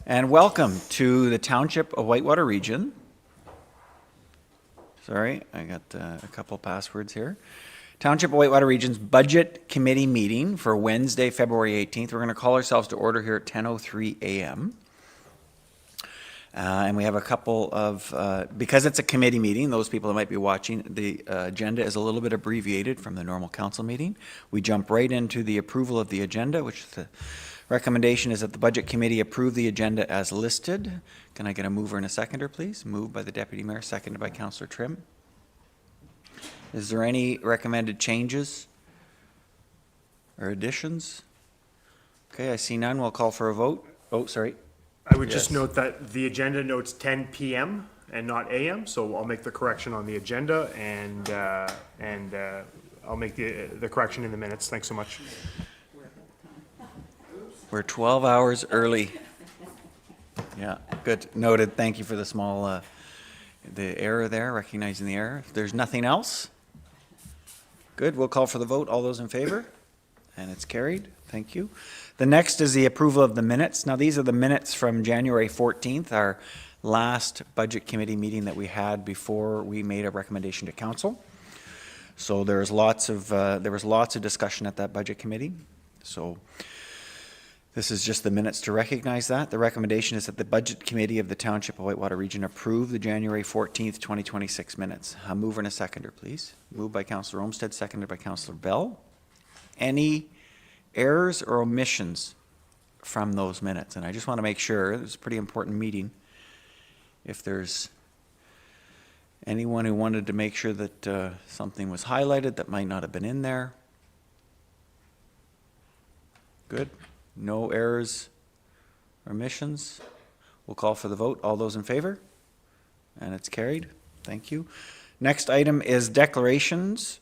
And welcome to the Township of Whitewater Region. Sorry, I got a couple passwords here. Township of Whitewater Region's Budget Committee meeting for Wednesday, February 18th. We're going to call ourselves to order here at 10:03 a.m. And we have a couple of, because it's a committee meeting, those people that might be watching, the agenda is a little bit abbreviated from the normal council meeting. We jump right into the approval of the agenda, which the recommendation is that the Budget Committee approve the agenda as listed. Can I get a mover and a seconder, please? Moved by the Deputy Mayor, seconded by Councillor Trim. Is there any recommended changes or additions? Okay, I see none. We'll call for a vote. Oh, sorry. I would just note that the agenda notes 10 p.m. and not a.m., so I'll make the correction on the agenda and I'll make the correction in the minutes. Thanks so much. We're 12 hours early. Yeah, good. Noted. Thank you for the small, the error there, recognizing the error. If there's nothing else, good. We'll call for the vote. All those in favor? And it's carried. Thank you. The next is the approval of the minutes. Now, these are the minutes from January 14th, our last Budget Committee meeting that we had before we made a recommendation to Council. So there was lots of discussion at that Budget Committee. So this is just the minutes to recognize that. The recommendation is that the Budget Committee of the Township of Whitewater Region approve the January 14th, 2026 minutes. A mover and a seconder, please. Moved by Councillor Olmsted, seconded by Councillor Bell. Any errors or omissions from those minutes? And I just want to make sure, it's a pretty important meeting, if there's anyone who wanted to make sure that something was highlighted that might not have been in there. Good. No errors or omissions. We'll call for the vote. All those in favor? And it's carried. Thank you. Next item is declarations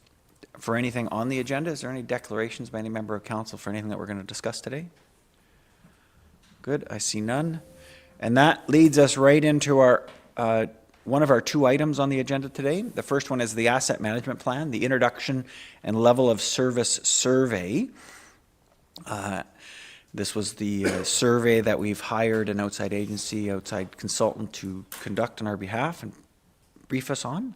for anything on the agenda. Is there any declarations by any member of council for anything that we're going to discuss today? Good. I see none. And that leads us right into our one of our two items on the agenda today. The first one is the asset management plan, the introduction and level of service survey. This was the survey that we've hired an outside agency, outside consultant to conduct on our behalf and brief us on.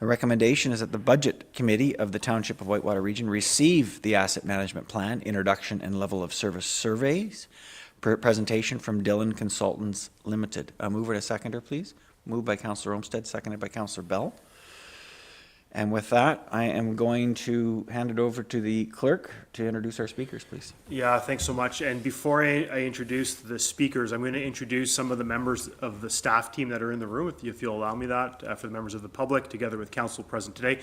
The recommendation is that the Budget Committee of the Township of Whitewater Region receive the Asset Management Plan, Introduction and Level of Service Surveys, presentation from Dillon Consultants Limited. A mover and a seconder, please. Moved by Councillor Olmsted, seconded by Councillor Bell. And with that, I am going to hand it over to the clerk to introduce our speakers, please. Yeah, thanks so much. And before I introduce the speakers, I'm going to introduce some of the members of the staff team that are in the room, if you'll allow me that, for the members of the public, together with council present today.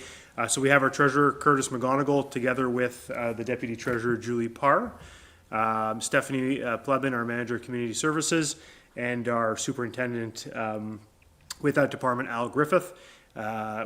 So we have our treasurer, Curtis McGonigal, together with the deputy treasurer, Julie Parr, Stephanie Plebin, our manager of community services, and our superintendent with that department, Al Griffith.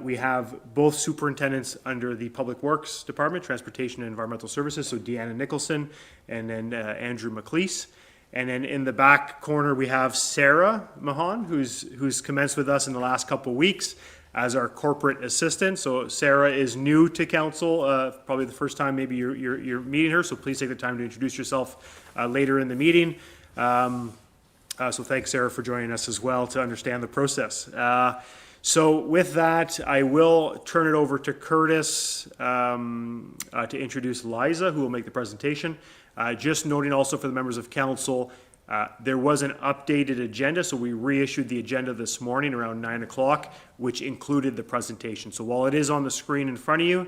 We have both superintendents under the Public Works Department, Transportation and Environmental Services, so Deanna Nicholson and then Andrew McLeese. And then in the back corner, we have Sarah Mahan, who's commenced with us in the last couple of weeks as our corporate assistant. So Sarah is new to council, probably the first time maybe you're meeting her, so please take the time to introduce yourself later in the meeting. So thanks, Sarah, for joining us as well to understand the process. So with that, I will turn it over to Curtis to introduce Liza, who will make the presentation. Just noting also for the members of council, there was an updated agenda, so we reissued the agenda this morning around 9 o'clock, which included the presentation. So while it is on the screen in front of you,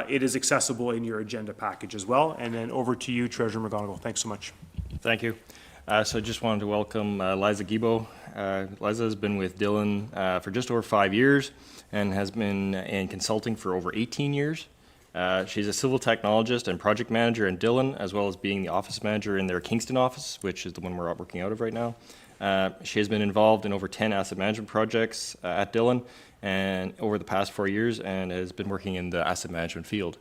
it is accessible in your agenda package as well. And then over to you, Treasurer McGonigal. Thanks so much. Thank you. So I just wanted to welcome Liza Guibo. Liza has been with Dillon for just over 5 years and has been in consulting for over 18 years. She's a civil technologist and project manager in Dillon, as well as being the office manager in their Kingston office, which is the one we're working out of right now. She has been involved in over 10 asset management projects at Dillon and over the past 4 years, and has been working in the asset management field.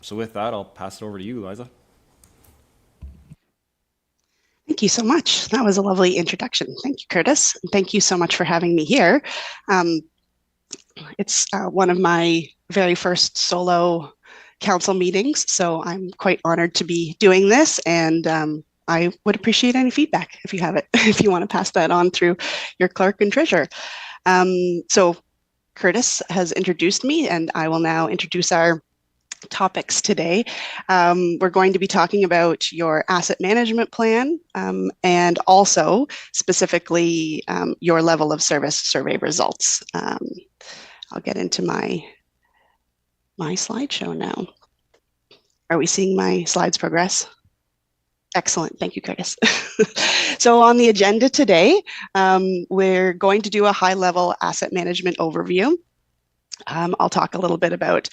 So with that, I'll pass it over to you, Liza. Thank you so much. That was a lovely introduction. Thank you, Curtis. And thank you so much for having me here. It's one of my very first solo council meetings, so I'm quite honored to be doing this, and I would appreciate any feedback if you have it, if you want to pass that on through your clerk and treasurer. So Curtis has introduced me, and I will now introduce our topics today. We're going to be talking about your asset management plan and also specifically your level of service survey results. I'll get into my slideshow now. Are we seeing my slides progress? Excellent. Thank you, Curtis. So on the agenda today, we're going to do a high-level asset management overview. I'll talk a little bit about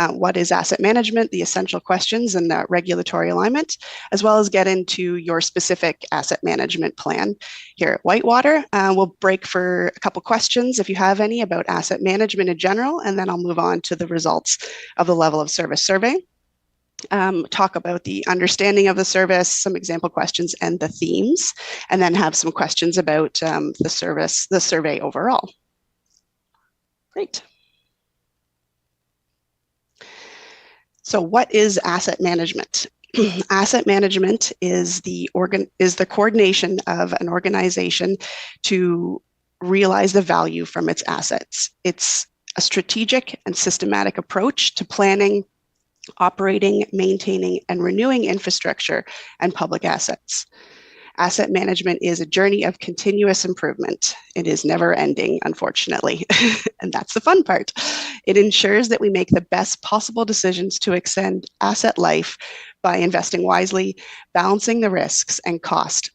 what is asset management, the essential questions, and the regulatory alignment, as well as get into your specific asset management plan here at Whitewater. We'll break for a couple questions if you have any about asset management in general, and then I'll move on to the results of the level of service survey. Talk about the understanding of the service, some example questions, and the themes, and then have some questions about the survey overall. Great. So what is asset management? Asset management is the coordination of an organization to realize the value from its assets. It's a strategic and systematic approach to planning, operating, maintaining, and renewing infrastructure and public assets. Asset management is a journey of continuous improvement. It is never ending, unfortunately, and that's the fun part. It ensures that we make the best possible decisions to extend asset life by investing wisely, balancing the risks and cost,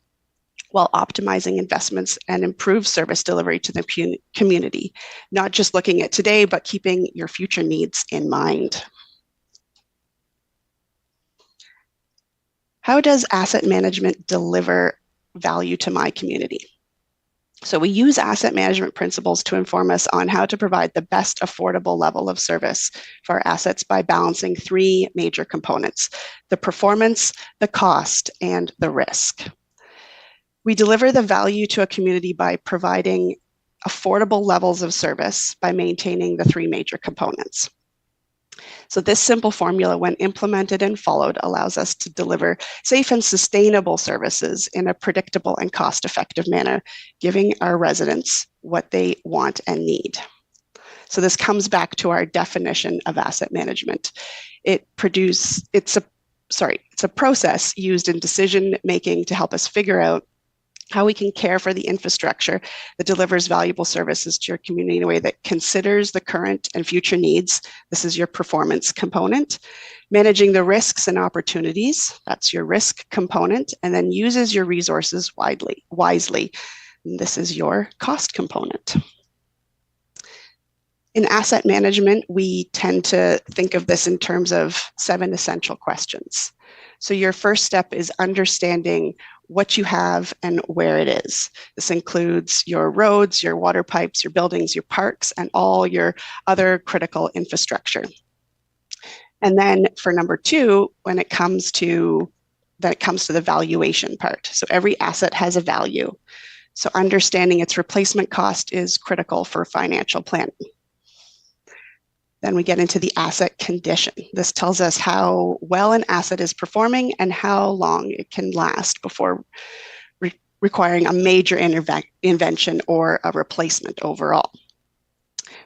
while optimizing investments and improve service delivery to the community, not just looking at today, but keeping your future needs in mind. How does asset management deliver value to my community? So we use asset management principles to inform us on how to provide the best affordable level of service for our assets by balancing three major components: the performance, the cost, and the risk. We deliver the value to a community by providing affordable levels of service by maintaining the three major components. So this simple formula, when implemented and followed, allows us to deliver safe and sustainable services in a predictable and cost-effective manner, giving our residents what they want and need. So this comes back to our definition of asset management. It's a process used in decision making to help us figure out how we can care for the infrastructure that delivers valuable services to your community in a way that considers the current and future needs. This is your performance component. Managing the risks and opportunities, that's your risk component, and then uses your resources wisely. And this is your cost component. In asset management, we tend to think of this in terms of 7 essential questions. So your first step is understanding what you have and where it is. This includes your roads, your water pipes, your buildings, your parks, and all your other critical infrastructure. And then for number 2, when it comes to the valuation part. So every asset has a value. So understanding its replacement cost is critical for financial planning. Then we get into the asset condition. This tells us how well an asset is performing and how long it can last before requiring a major intervention or a replacement overall.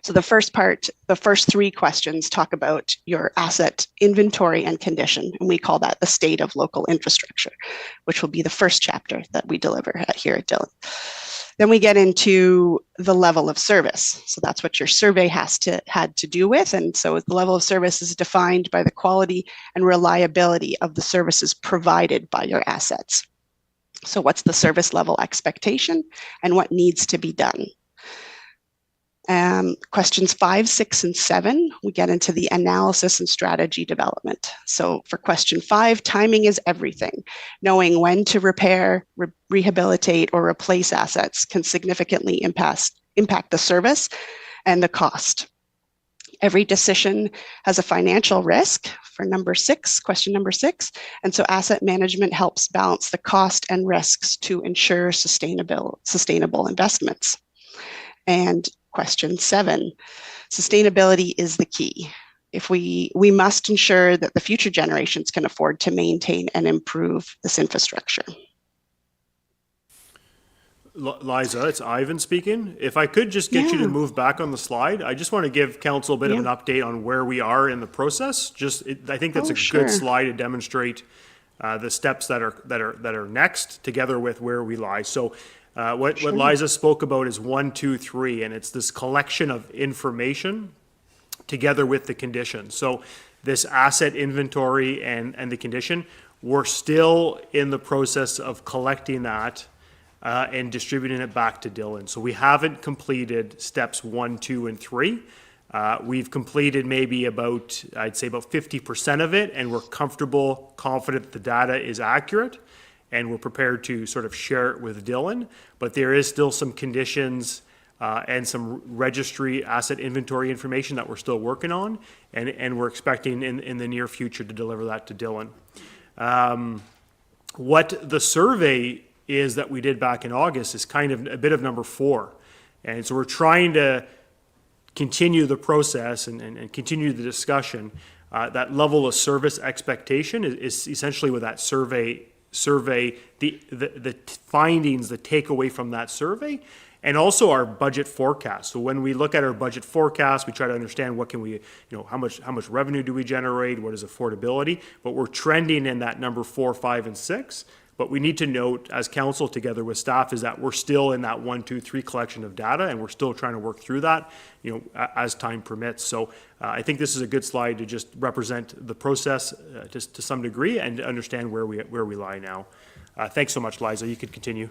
So the first 3 questions talk about your asset inventory and condition, and we call that the state of local infrastructure, which will be the first chapter that we deliver here at Dillon. Then we get into the level of service. So that's what your survey had to do with. And so the level of service is defined by the quality and reliability of the services provided by your assets. So what's the service level expectation and what needs to be done? Questions 5, 6, and 7, we get into the analysis and strategy development. So for question 5, timing is everything. Knowing when to repair, rehabilitate, or replace assets can significantly impact the service and the cost. Every decision has a financial risk for question number 6. And so asset management helps balance the cost and risks to ensure sustainable investments. And question 7, sustainability is the key. if we must ensure that the future generations can afford to maintain and improve this infrastructure. Liza, it's Ivan speaking. If I could just get you to Yeah. move back on the slide, I just want to give council a bit of Yeah. an update on where we are in the process. I think that's Oh, a good sure. slide to demonstrate the steps that are next, together with where we lie. So, what Liza spoke about is 1, 2, 3, and it's this collection of information together with the condition. So, this asset inventory and the condition, we're still in the process of collecting that and distributing it back to Dylan. So we haven't completed steps 1, 2, and 3. We've completed maybe about, I'd say about 50% of it, and we're comfortable, confident that the data is accurate, and we're prepared to sort of share it with Dylan. But there is still some conditions and some registry asset inventory information that we're still working on, and we're expecting in the near future to deliver that to Dylan. What the survey is that we did back in August is kind of a bit of number 4. And so we're trying to continue the process and continue the discussion. That level of service expectation is essentially what that survey, the findings, the takeaway from that survey, and also our budget forecast. So when we look at our budget forecast, we try to understand what can we, how much revenue do we generate, what is affordability, but we're trending in that number 4, 5, and 6. But we need to note, as council together with staff, is that we're still in that 1, 2, 3 collection of data, and we're still trying to work through that, as time permits. So I think this is a good slide to just represent the process just to some degree and to understand where we lie now. Thanks so much, Liza. You could continue.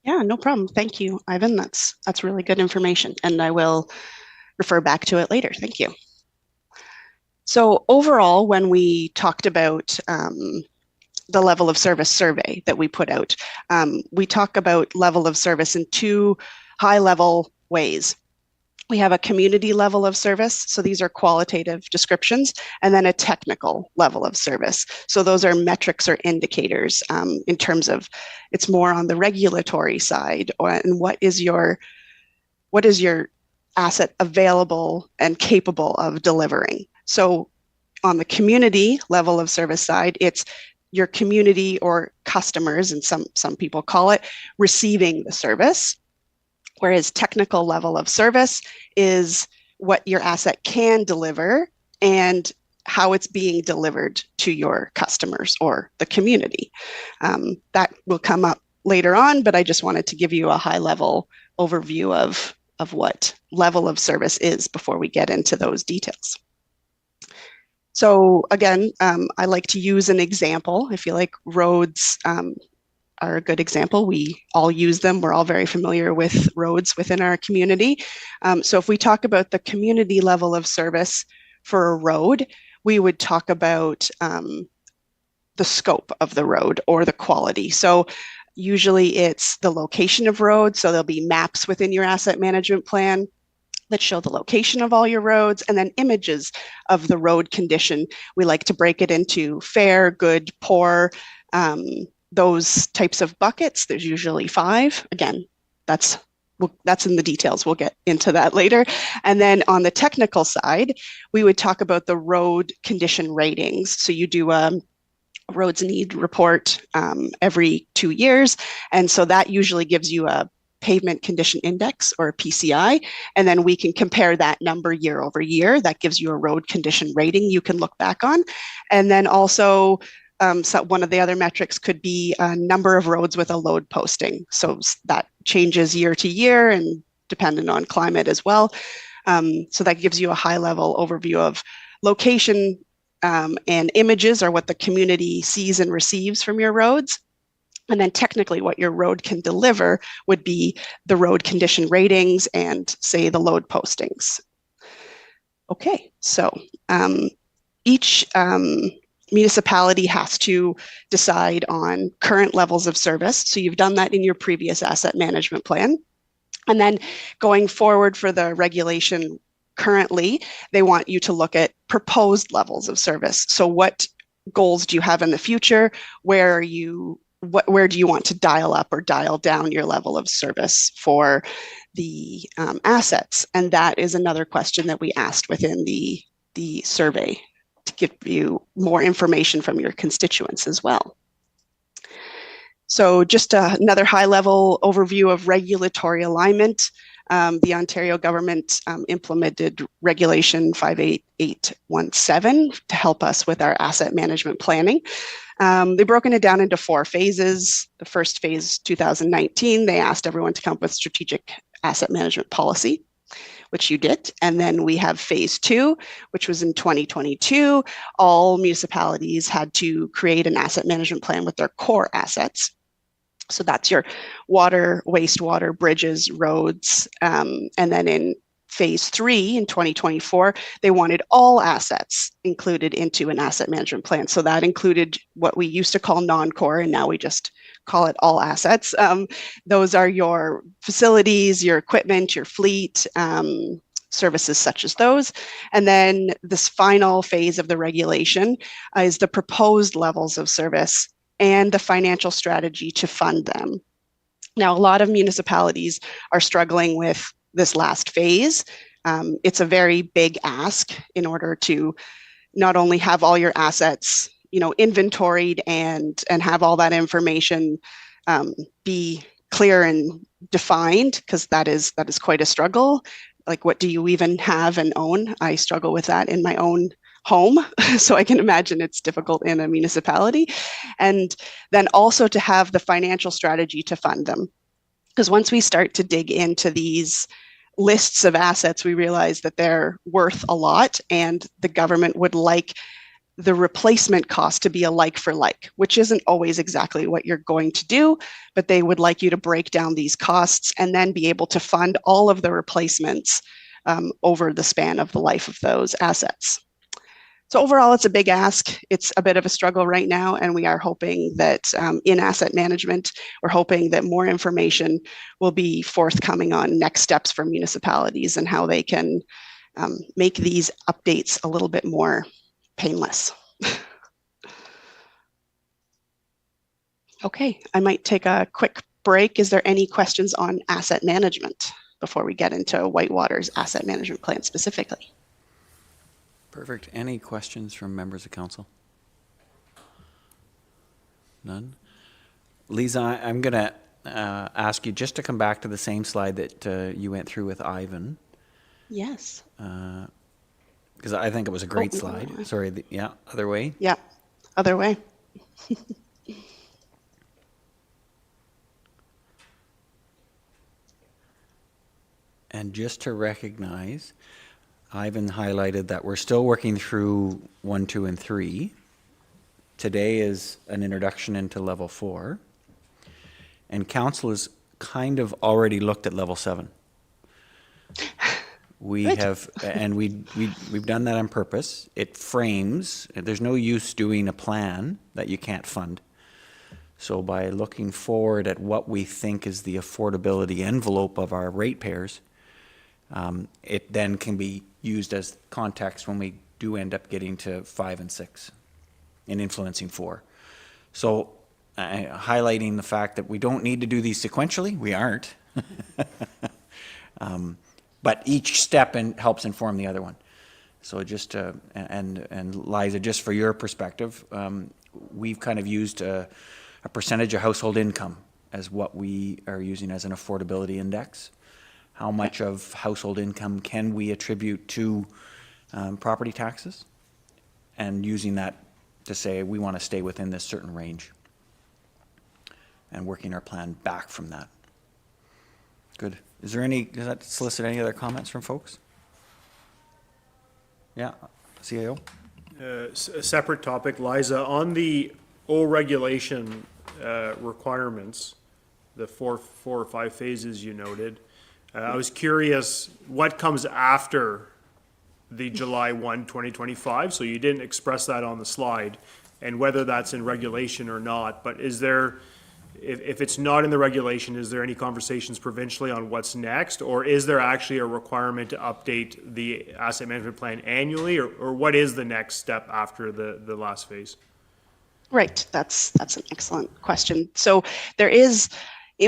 Yeah, no problem. Thank you, Ivan. That's really good information, and I will refer back to it later. Thank you. So overall, when we talked about the level of service survey that we put out, we talk about level of service in 2 high-level ways. We have a community level of service, so these are qualitative descriptions, and then a technical level of service. So those are metrics or indicators in terms of, it's more on the regulatory side, and what is your asset available and capable of delivering. So on the community level of service side, it's your community or customers, and some people call it, receiving the service. Whereas technical level of service is what your asset can deliver and how it's being delivered to your customers or the community. That will come up later on, but I just wanted to give you a high-level overview of what level of service is before we get into those details. So again, I like to use an example. I feel like roads are a good example. We all use them. We're all very familiar with roads within our community. So if we talk about the community level of service for a road, we would talk about the scope of the road or the quality. So usually it's the location of roads. So there'll be maps within your asset management plan that show the location of all your roads, and then images of the road condition. We like to break it into fair, good, poor, those types of buckets. There's usually 5. Again, that's in the details. We'll get into that later. And then on the technical side, we would talk about the road condition ratings. So you do a roads need report every 2 years. And so that usually gives you a pavement condition index, or a PCI, and then we can compare that number year over year. That gives you a road condition rating you can look back on. And then also so one of the other metrics could be a number of roads with a load posting. So that changes year to year and dependent on climate as well. So that gives you a high level overview of location, and images are what the community sees and receives from your roads. And then technically what your road can deliver would be the road condition ratings and, say, the load postings. Okay, so each municipality has to decide on current levels of service. So you've done that in your previous asset management plan. And then going forward for the regulation currently, they want you to look at proposed levels of service. So what goals do you have in the future? Where do you want to dial up or dial down your level of service for the assets? And that is another question that we asked within the the survey to give you more information from your constituents as well. So just another high-level overview of regulatory alignment. The Ontario government implemented Regulation 58817 to help us with our asset management planning. They've broken it down into 4 phases. The first phase, 2019, they asked everyone to come up with strategic asset management policy, which you did. And then we have phase 2, which was in 2022. All municipalities had to create an asset management plan with their core assets. So that's your water, wastewater, bridges, roads. And then in phase 3 in 2024, they wanted all assets included into an asset management plan. So that included what we used to call non-core, and now we just call it all assets. Those are your facilities, your equipment, your fleet, services such as those. And then this final phase of the regulation is the proposed levels of service and the financial strategy to fund them. Now, a lot of municipalities are struggling with this last phase. It's a very big ask in order to not only have all your assets, inventoried and have all that information be clear and defined, because that is quite a struggle. Like, what do you even have and own? I struggle with that in my own home, so I can imagine it's difficult in a municipality. And then also to have the financial strategy to fund them. Because once we start to dig into these lists of assets, we realize that they're worth a lot, and the government would like the replacement cost to be a like for like, which isn't always exactly what you're going to do, but they would like you to break down these costs and then be able to fund all of the replacements over the span of the life of those assets. So overall, it's a big ask. It's a bit of a struggle right now, and we are hoping that in asset management, we're hoping that more information will be forthcoming on next steps for municipalities and how they can make these updates a little bit more painless. Okay, I might take a quick break. Is there any questions on asset management before we get into Whitewater's asset management plan specifically? Perfect. Any questions from members of council? None? Lisa, I'm going to ask you just to come back to the same slide that you went through with Ivan. Yes. Because I think it was a great slide. No. Sorry, yeah, other way. Yeah, other way. And just to recognize, Ivan highlighted that we're still working through 1, 2, and 3. Today is an introduction into level 4. And council has kind of already looked at level 7. We Good. have, and we've done that on purpose. It frames, there's no use doing a plan that you can't fund. So by looking forward at what we think is the affordability envelope of our ratepayers, it then can be used as context when we do end up getting to 5 and 6 and influencing 4. So highlighting the fact that we don't need to do these sequentially, we aren't. But each step helps inform the other one. So just, and Liza, just for your perspective, we've kind of used a percentage of household income as what we are using as an affordability index. How much of household income can we attribute to property taxes? And using that to say we want to stay within this certain range and working our plan back from that. Good. Does that solicit any other comments from folks? Yeah, CAO? A separate topic, Liza, on the O regulation requirements, the four or five phases you noted, I was curious what comes after the July 1, 2025? So you didn't express that on the slide, and whether that's in regulation or not, but is there, if it's not in the regulation, is there any conversations provincially on what's next? Or is there actually a requirement to update the asset management plan annually? Or what is the next step after the last phase? Right, that's an excellent question. So there is,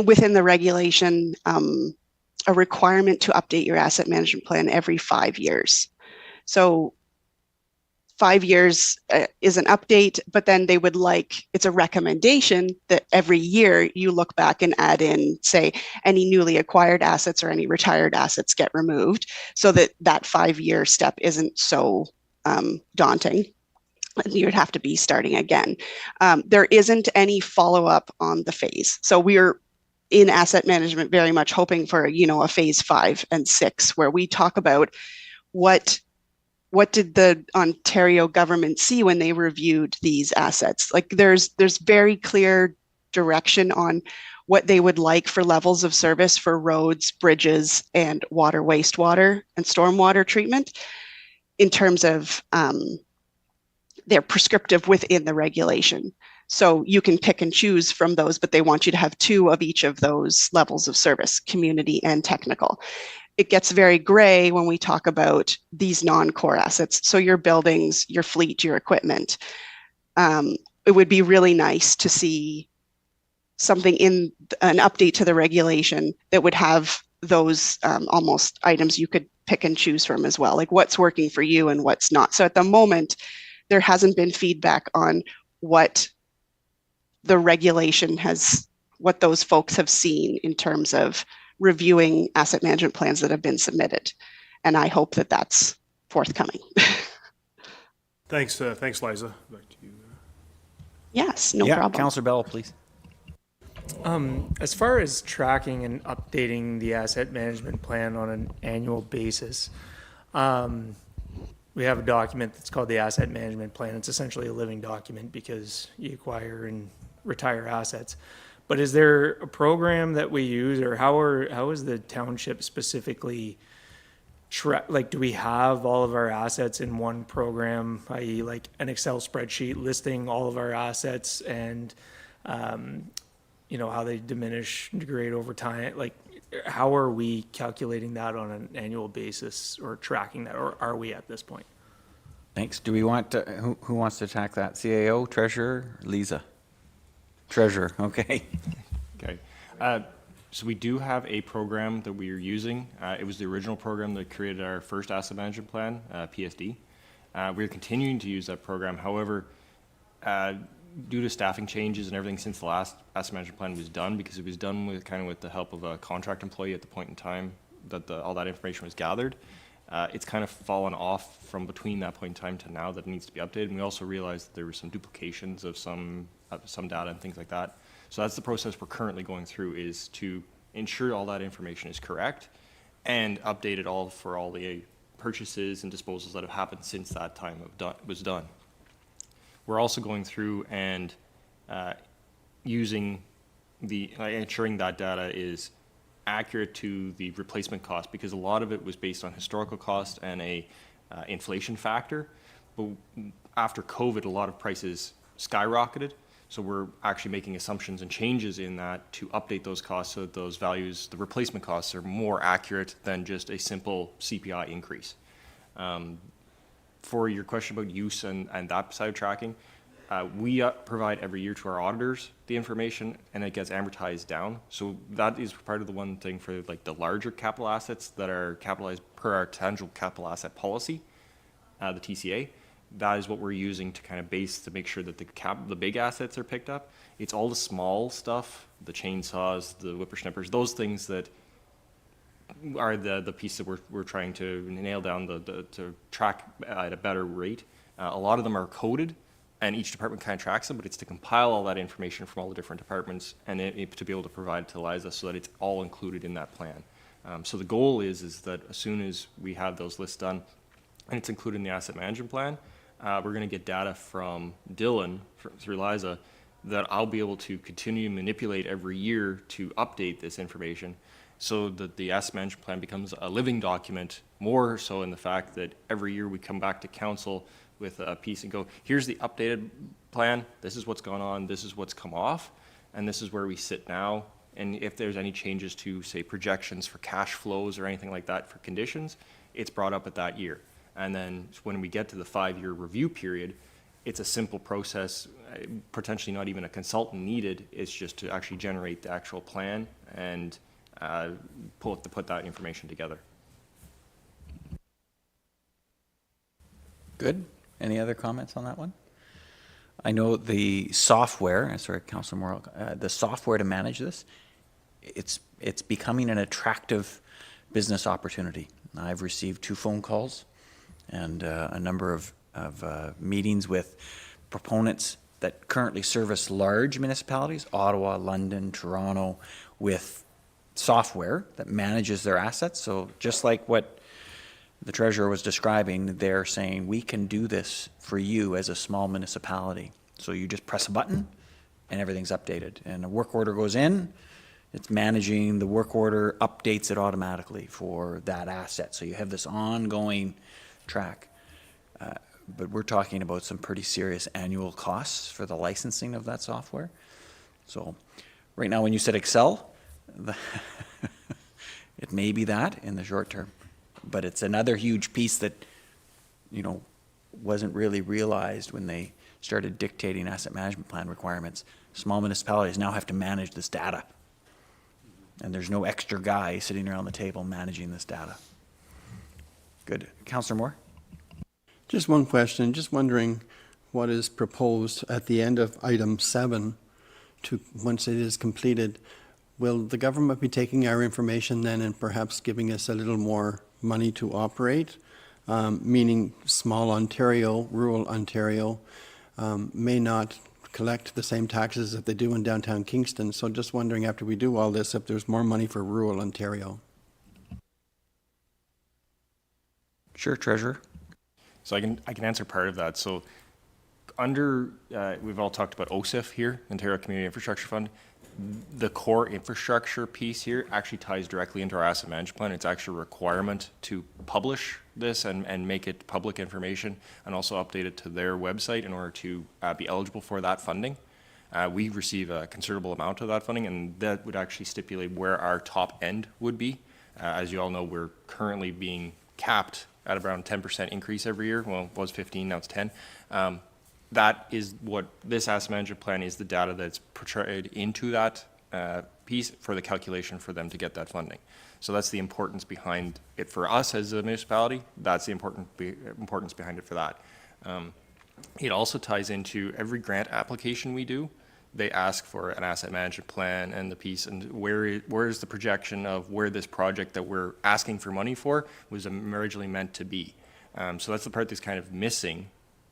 within the regulation, a requirement to update your asset management plan every 5 years. So 5 years is an update, but then they would like, it's a recommendation that every year you look back and add in, say, any newly acquired assets or any retired assets get removed, so that that 5-year step isn't so daunting. You'd have to be starting again. There isn't any follow-up on the phase. So we're in asset management very much hoping for, a phase 5 and 6, where we talk about what did the Ontario government see when they reviewed these assets. Like there's very clear direction on what they would like for levels of service for roads, bridges, and water, wastewater, and stormwater treatment in terms of they're prescriptive within the regulation. So you can pick and choose from those, but they want you to have 2 of each of those levels of service, community and technical. It gets very gray when we talk about these non-core assets. So your buildings, your fleet, your equipment. It would be really nice to see something in an update to the regulation that would have those almost items you could pick and choose from as well, like what's working for you and what's not. So at the moment, there hasn't been feedback on what the regulation has, what those folks have seen in terms of reviewing asset management plans that have been submitted. And I hope that that's forthcoming. Thanks, Liza. Back to you. Yes, no problem. Councillor Bell, please. As far as tracking and updating the asset management plan on an annual basis, we have a document that's called the asset management plan. It's essentially a living document because you acquire and retire assets. But is there a program that we use, or how is the township specifically do we have all of our assets in one program, i.e. like an Excel spreadsheet listing all of our assets and how they diminish and degrade over time? Like, how are we calculating that on an annual basis or tracking that, or are we at this point? Thanks. Do we want to, who wants to attack that? CAO, Treasurer, Lisa? Treasurer, okay. Okay. So we do have a program that we are using. It was the original program that created our first asset management plan, PSD. We're continuing to use that program. However, due to staffing changes and everything since the last asset management plan was done, because it was done with the help of a contract employee at the point in time that all that information was gathered, it's kind of fallen off from between that point in time to now that it needs to be updated. And we also realized that there were some duplications of some data and things like that. So that's the process we're currently going through, is to ensure all that information is correct and update it all for all the purchases and disposals that have happened since that time was done. We're also going through and using ensuring that data is accurate to the replacement cost, because a lot of it was based on historical cost and a inflation factor. But after COVID, a lot of prices skyrocketed. So we're actually making assumptions and changes in that to update those costs so that those values, the replacement costs, are more accurate than just a simple CPI increase. For your question about use and that side of tracking, we provide every year to our auditors the information, and it gets amortized down. So that is part of the one thing for like the larger capital assets that are capitalized per our tangible capital asset policy, the TCA. That is what we're using to kind of base to make sure that the big assets are picked up. It's all the small stuff, the chainsaws, the whippersnippers, those things that are the piece that we're trying to nail down to track at a better rate. A lot of them are coded, and each department kind of tracks them, but it's to compile all that information from all the different departments and to be able to provide it to Liza so that it's all included in that plan. So the goal is that as soon as we have those lists done and it's included in the asset management plan, we're going to get data from Dylan through Liza that I'll be able to continue to manipulate every year to update this information so that the asset management plan becomes a living document, more so in the fact that every year we come back to council with a piece and go, here's the updated plan, this is what's gone on, this is what's come off, and this is where we sit now. And if there's any changes to, say, projections for cash flows or anything like that for conditions, it's brought up at that year. And then when we get to the 5-year review period, it's a simple process, potentially not even a consultant needed. It's just to actually generate the actual plan and put that information together. Good. Any other comments on that one? I know the software, sorry, Councilor Morrow, the software to manage this, it's becoming an attractive business opportunity. I've received 2 phone calls and a number of meetings with proponents that currently service large municipalities, Ottawa, London, Toronto, with software that manages their assets. So just like what the treasurer was describing, they're saying, we can do this for you as a small municipality. So you just press a button and everything's updated. And a work order goes in, it's managing the work order, updates it automatically for that asset. So you have this ongoing track. But we're talking about some pretty serious annual costs for the licensing of that software. So right now, when you said Excel, it may be that in the short term. But it's another huge piece that, you know, wasn't really realized when they started dictating asset management plan requirements. Small municipalities now have to manage this data. And there's no extra guy sitting around the table managing this data. Good. Councillor Moore? Just one question, just wondering what is proposed at the end of item 7 to, once it is completed, will the government be taking our information then and perhaps giving us a little more money to operate? Meaning small Ontario, rural Ontario may not collect the same taxes that they do in downtown Kingston. So just wondering, after we do all this, if there's more money for rural Ontario. Sure, Treasurer. So I can answer part of that. So under, we've all talked about OSIF here, Ontario Community Infrastructure Fund. The core infrastructure piece here actually ties directly into our asset management plan. It's actually a requirement to publish this and make it public information and also update it to their website in order to be eligible for that funding. We receive a considerable amount of that funding, and that would actually stipulate where our top end would be. As you all know, we're currently being capped at around 10% increase every year. Well, it was 15, now it's 10. That is what this asset management plan is, the data that's portrayed into that piece for the calculation for them to get that funding. So that's the importance behind it for us as a municipality. That's the importance behind it for that. It also ties into every grant application we do. They ask for an asset management plan and the piece, and where is the projection of where this project that we're asking for money for was originally meant to be. So that's the part that's kind of missing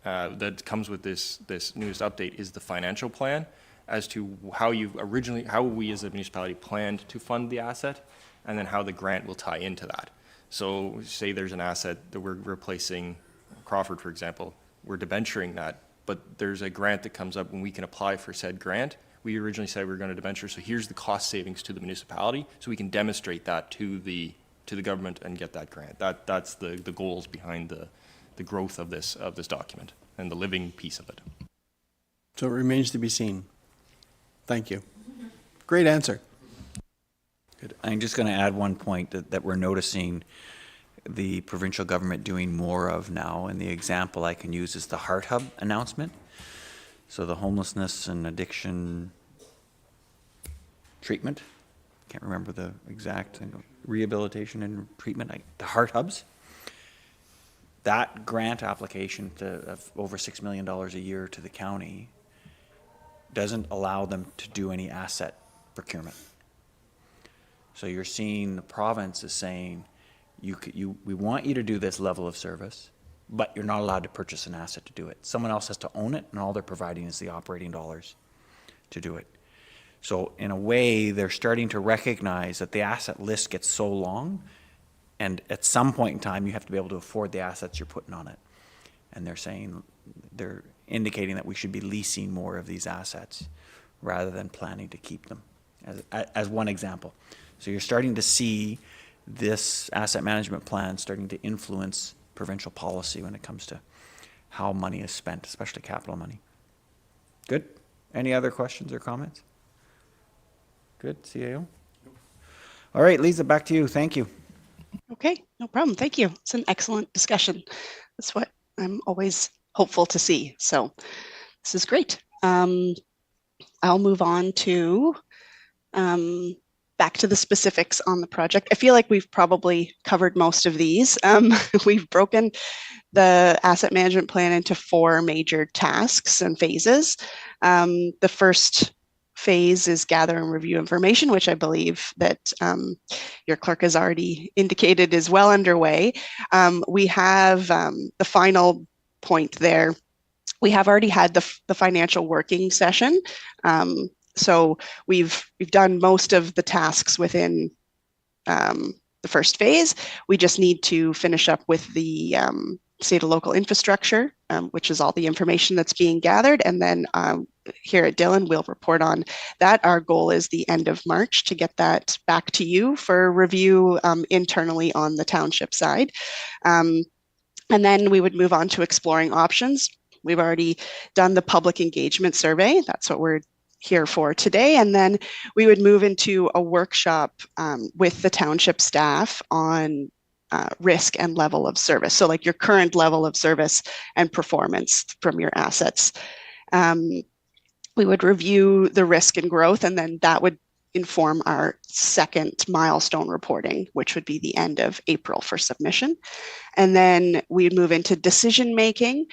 that comes with this newest update, is the financial plan as to how we as a municipality planned to fund the asset, and then how the grant will tie into that. So say there's an asset that we're replacing, Crawford, for example, we're debenturing that, but there's a grant that comes up when we can apply for said grant. We originally said we were going to debenture, so here's the cost savings to the municipality, so we can demonstrate that to the government and get that grant. That's the goals behind the growth of this document and the living piece of it. So it remains to be seen. Thank you. Great answer. Good. I'm just going to add one point that we're noticing the provincial government doing more of now, and the example I can use is the Heart Hub announcement. So the homelessness and addiction treatment, can't remember the exact, rehabilitation and treatment, the Heart Hubs. That grant application of over $6 million a year to the county doesn't allow them to do any asset procurement. So you're seeing the province is saying, we want you to do this level of service, but you're not allowed to purchase an asset to do it. Someone else has to own it, and all they're providing is the operating dollars to do it. So in a way, they're starting to recognize that the asset list gets so long, and at some point in time, you have to be able to afford the assets you're putting on it. And they're indicating that we should be leasing more of these assets rather than planning to keep them, as one example. So you're starting to see this asset management plan starting to influence provincial policy when it comes to how money is spent, especially capital money. Good? Any other questions or comments? Good, CAO? All right, Lisa, back to you. Thank you. Okay, no problem. Thank you. It's an excellent discussion. That's what I'm always hopeful to see. So this is great. I'll move on to back to the specifics on the project. I feel like we've probably covered most of these. We've broken the asset management plan into 4 major tasks and phases. The first phase is gather and review information, which I believe that your clerk has already indicated is well underway. We have the final point there. We have already had the financial working session. So we've done most of the tasks within the first phase. We just need to finish up with the state and local infrastructure, which is all the information that's being gathered. And then here at Dillon, we'll report on that. Our goal is the end of March to get that back to you for review internally on the township side. And then we would move on to exploring options. We've already done the public engagement survey. That's what we're here for today. And then we would move into a workshop with the township staff on risk and level of service. So like your current level of service and performance from your assets. We would review the risk and growth, and then that would inform our second milestone reporting, which would be the end of April for submission. And then we'd move into decision making.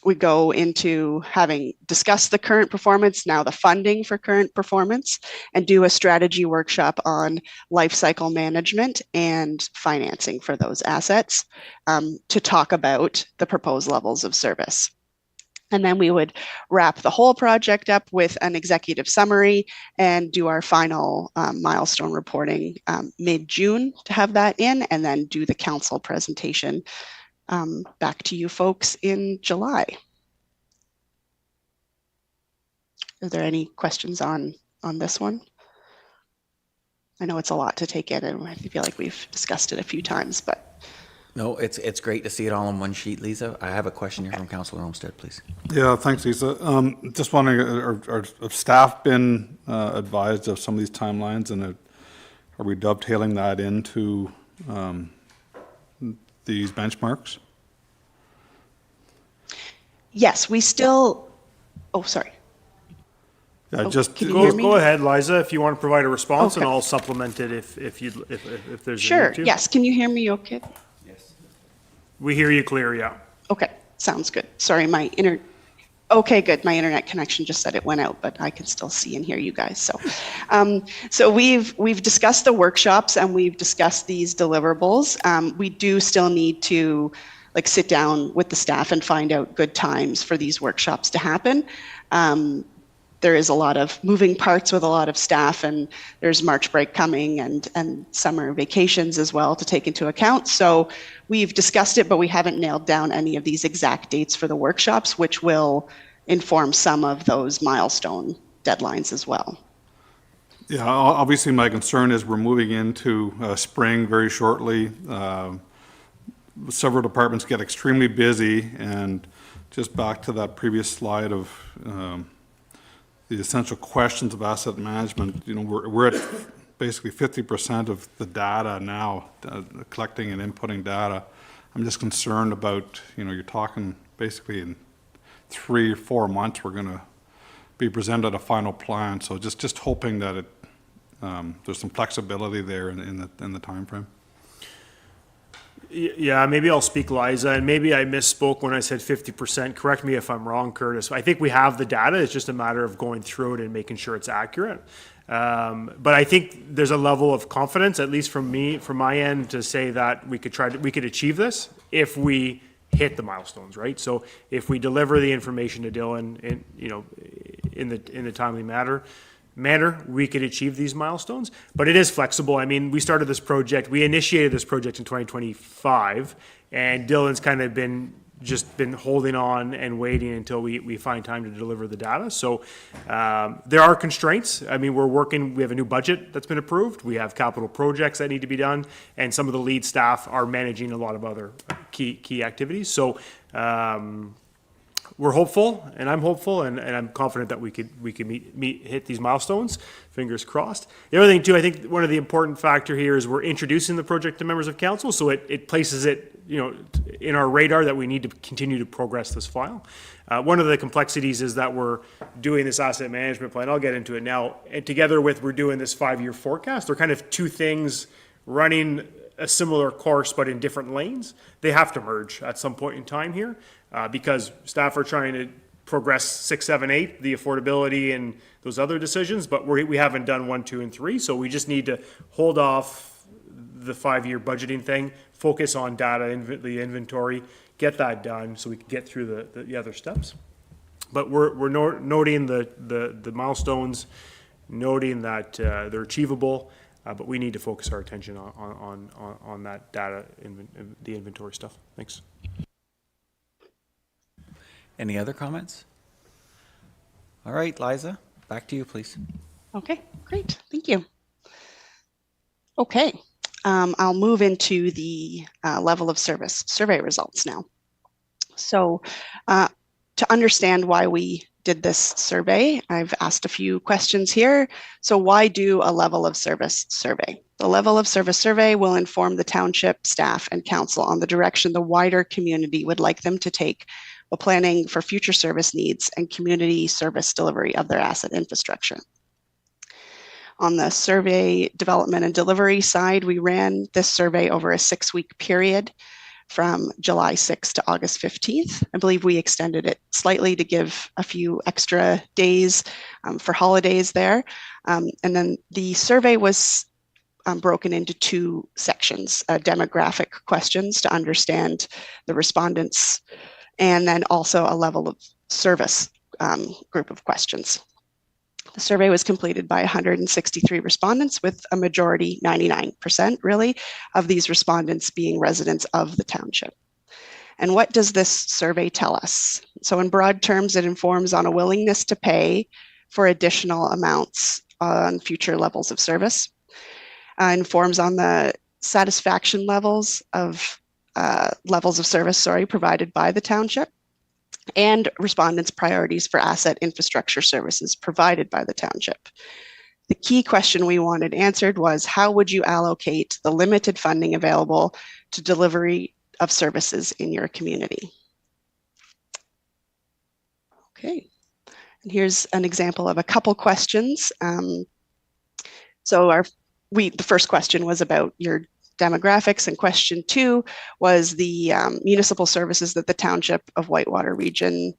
We go into having discussed the current performance, now the funding for current performance, and do a strategy workshop on life cycle management and financing for those assets to talk about the proposed levels of service. And then we would wrap the whole project up with an executive summary and do our final milestone reporting mid-June to have that in, and then do the council presentation back to you folks in July. Are there any questions on this one? I know it's a lot to take in, and I feel like we've discussed it a few times, but. No, it's great to see it all on one sheet, Lisa. I have a question here from Councillor Olmsted, please. Yeah, thanks, Lisa. Just wondering, have staff been advised of some of these timelines, and are we dovetailing that into these benchmarks? Yes, we still, oh, sorry. Yeah, Oh, just can you hear me? Go ahead, Liza, if you want to provide a response, and Okay. I'll supplement it if there's a Sure, need to. yes, can you hear me okay? We hear you clear, yeah. Okay, sounds good. Sorry, okay, good. My internet connection just said it went out, but I can still see and hear you guys. So we've discussed the workshops and we've discussed these deliverables. We do still need to like sit down with the staff and find out good times for these workshops to happen. There is a lot of moving parts with a lot of staff, and there's March break coming and summer vacations as well to take into account. So we've discussed it, but we haven't nailed down any of these exact dates for the workshops, which will inform some of those milestone deadlines as well. Yeah, obviously my concern is we're moving into spring very shortly. Several departments get extremely busy, and just back to that previous slide of the essential questions of asset management, you know, we're at basically 50% of the data now, collecting and inputting data. I'm just concerned about, you know, you're talking basically in 3 or 4 months, we're going to be presented a final plan. So just hoping that there's some flexibility there in the time frame. Yeah, maybe I'll speak, Liza, and maybe I misspoke when I said 50%. Correct me if I'm wrong, Curtis. I think we have the data. It's just a matter of going through it and making sure it's accurate. But I think there's a level of confidence, at least from my end, to say that we could achieve this if we hit the milestones, right? So if we deliver the information to Dillon in the timely manner, we could achieve these milestones. But it is flexible. I mean, we initiated this project in 2025, and Dillon's kind of been holding on and waiting until we find time to deliver the data. So there are constraints. I mean, we have a new budget that's been approved. We have capital projects that need to be done, and some of the lead staff are managing a lot of other key activities. So we're hopeful, and I'm hopeful, and I'm confident that we could hit these milestones. Fingers crossed. The other thing too, I think one of the important factor here is we're introducing the project to members of council, so it places it in our radar that we need to continue to progress this file. One of the complexities is that we're doing this asset management plan. I'll get into it now. And together with we're doing this 5-year forecast. They're kind of two things running a similar course but in different lanes. They have to merge at some point in time here because staff are trying to progress 6, 7, 8, the affordability and those other decisions, but we haven't done 1, 2, and 3. So we just need to hold off the 5-year budgeting thing, focus on data, the inventory, get that done so we can get through the other steps. But we're noting the milestones, noting that they're achievable, but we need to focus our attention on that data, the inventory stuff. Thanks. Any other comments? All right, Liza, back to you, please. Okay, great. Thank you. Okay, I'll move into the level of service survey results now. So to understand why we did this survey, I've asked a few questions here. So why do a level of service survey? The level of service survey will inform the township staff and council on the direction the wider community would like them to take while planning for future service needs and community service delivery of their asset infrastructure. On the survey development and delivery side, we ran this survey over a 6-week period from July 6th to August 15th. I believe we extended it slightly to give a few extra days for holidays there. And then the survey was broken into 2 sections, demographic questions to understand the respondents, and then also a level of service group of questions. The survey was completed by 163 respondents, with a majority, 99% really, of these respondents being residents of the township. And what does this survey tell us? So in broad terms, it informs on a willingness to pay for additional amounts on future levels of service, informs on the satisfaction levels of service, provided by the township, and respondents' priorities for asset infrastructure services provided by the township. The key question we wanted answered was, how would you allocate the limited funding available to delivery of services in your community? Okay, and here's an example of a couple questions. The first question was about your demographics, and question 2 was the municipal services that the township of Whitewater region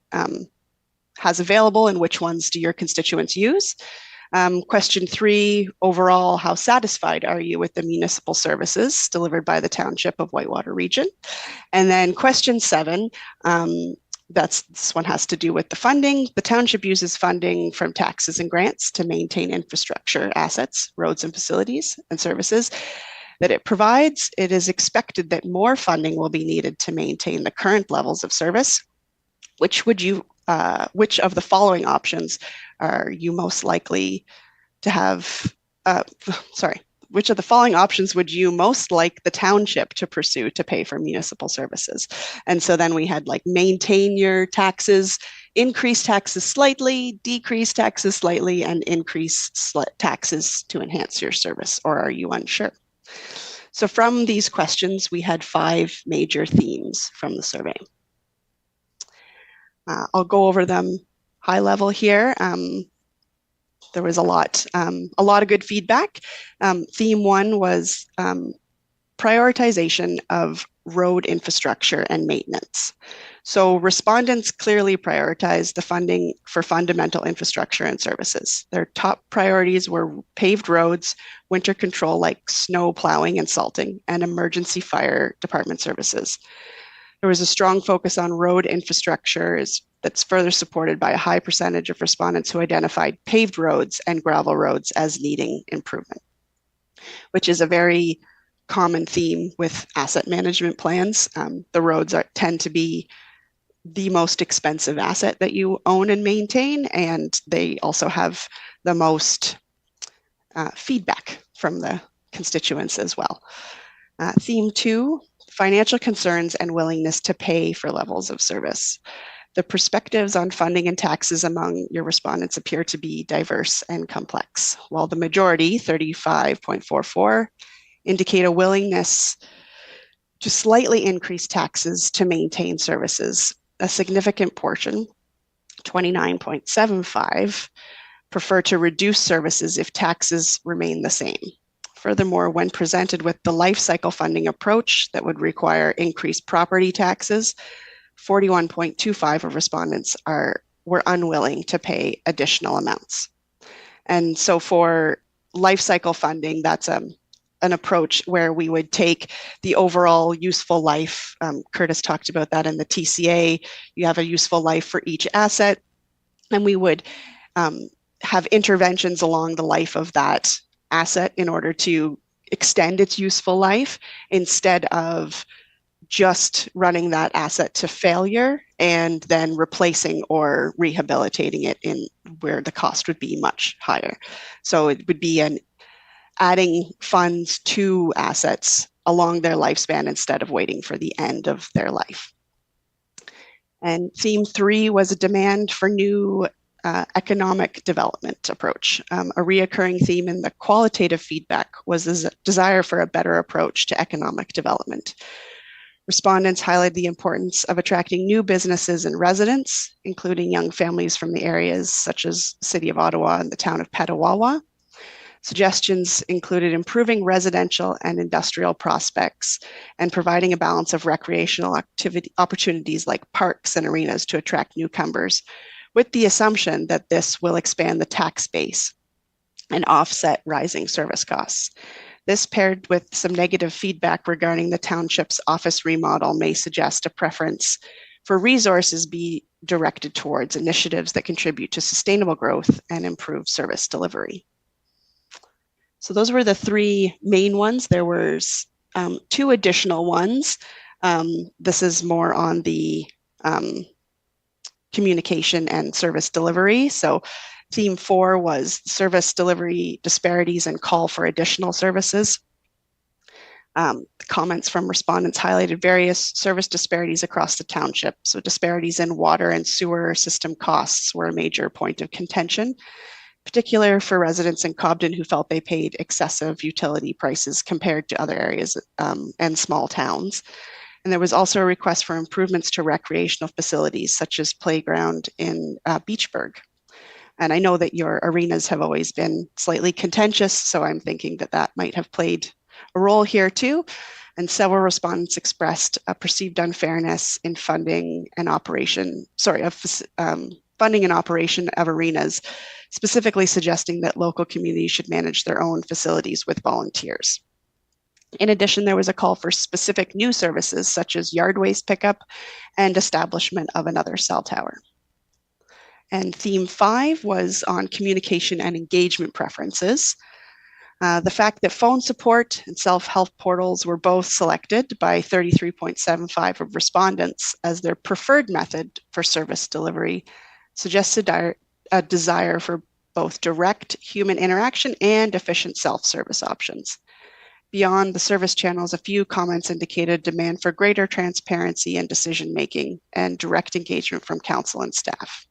has available, and which ones do your constituents use? Question 3, overall, how satisfied are you with the municipal services delivered by the township of Whitewater region? And then question 7, this one has to do with the funding. The township uses funding from taxes and grants to maintain infrastructure assets, roads and facilities and services that it provides. It is expected that more funding will be needed to maintain the current levels of service. Which of the following options are you most likely to have, which of the following options would you most like the township to pursue to pay for municipal services? And so then we had like maintain your taxes, increase taxes slightly, decrease taxes slightly, and increase taxes to enhance your service, or are you unsure? So from these questions, we had 5 major themes from the survey. I'll go over them high level here. There was a lot of good feedback. Theme 1 was prioritization of road infrastructure and maintenance. So respondents clearly prioritized the funding for fundamental infrastructure and services. Their top priorities were paved roads, winter control like snow plowing and salting, and emergency fire department services. There was a strong focus on road infrastructure that's further supported by a high percentage of respondents who identified paved roads and gravel roads as needing improvement, which is a very common theme with asset management plans. The roads tend to be the most expensive asset that you own and maintain, and they also have the most feedback from the constituents as well. Theme 2, financial concerns and willingness to pay for levels of service. The perspectives on funding and taxes among your respondents appear to be diverse and complex, while the majority, 35.44, indicate a willingness to slightly increase taxes to maintain services. A significant portion, 29.75, prefer to reduce services if taxes remain the same. Furthermore, when presented with the life cycle funding approach that would require increased property taxes, 41.25 of respondents were unwilling to pay additional amounts. And so for life cycle funding, that's an approach where we would take the overall useful life. Curtis talked about that in the TCA. You have a useful life for each asset, and we would have interventions along the life of that asset in order to extend its useful life instead of just running that asset to failure and then replacing or rehabilitating it in where the cost would be much higher. So it would be adding funds to assets along their lifespan instead of waiting for the end of their life. And theme 3 was a demand for new economic development approach. A reoccurring theme in the qualitative feedback was the desire for a better approach to economic development. Respondents highlighted the importance of attracting new businesses and residents, including young families from the areas such as the City of Ottawa and the town of Petawawa. Suggestions included improving residential and industrial prospects and providing a balance of recreational activity opportunities like parks and arenas to attract newcomers, with the assumption that this will expand the tax base and offset rising service costs. This, paired with some negative feedback regarding the township's office remodel, may suggest a preference for resources be directed towards initiatives that contribute to sustainable growth and improve service delivery. So those were the 3 main ones. There were 2 additional ones. This is more on the communication and service delivery. So theme 4 was service delivery disparities and call for additional services. Comments from respondents highlighted various service disparities across the township. So disparities in water and sewer system costs were a major point of contention, particular for residents in Cobden who felt they paid excessive utility prices compared to other areas and small towns. And there was also a request for improvements to recreational facilities such as playground in Beachburg. And I know that your arenas have always been slightly contentious, so I'm thinking that that might have played a role here too. And several respondents expressed a perceived unfairness in funding and operation of arenas, specifically suggesting that local communities should manage their own facilities with volunteers. In addition, there was a call for specific new services such as yard waste pickup and establishment of another cell tower. And theme 5 was on communication and engagement preferences. The fact that phone support and self-help portals were both selected by 33.75% of respondents as their preferred method for service delivery suggested a desire for both direct human interaction and efficient self-service options. Beyond the service channels, a few comments indicated demand for greater transparency and decision-making and direct engagement from council and staff.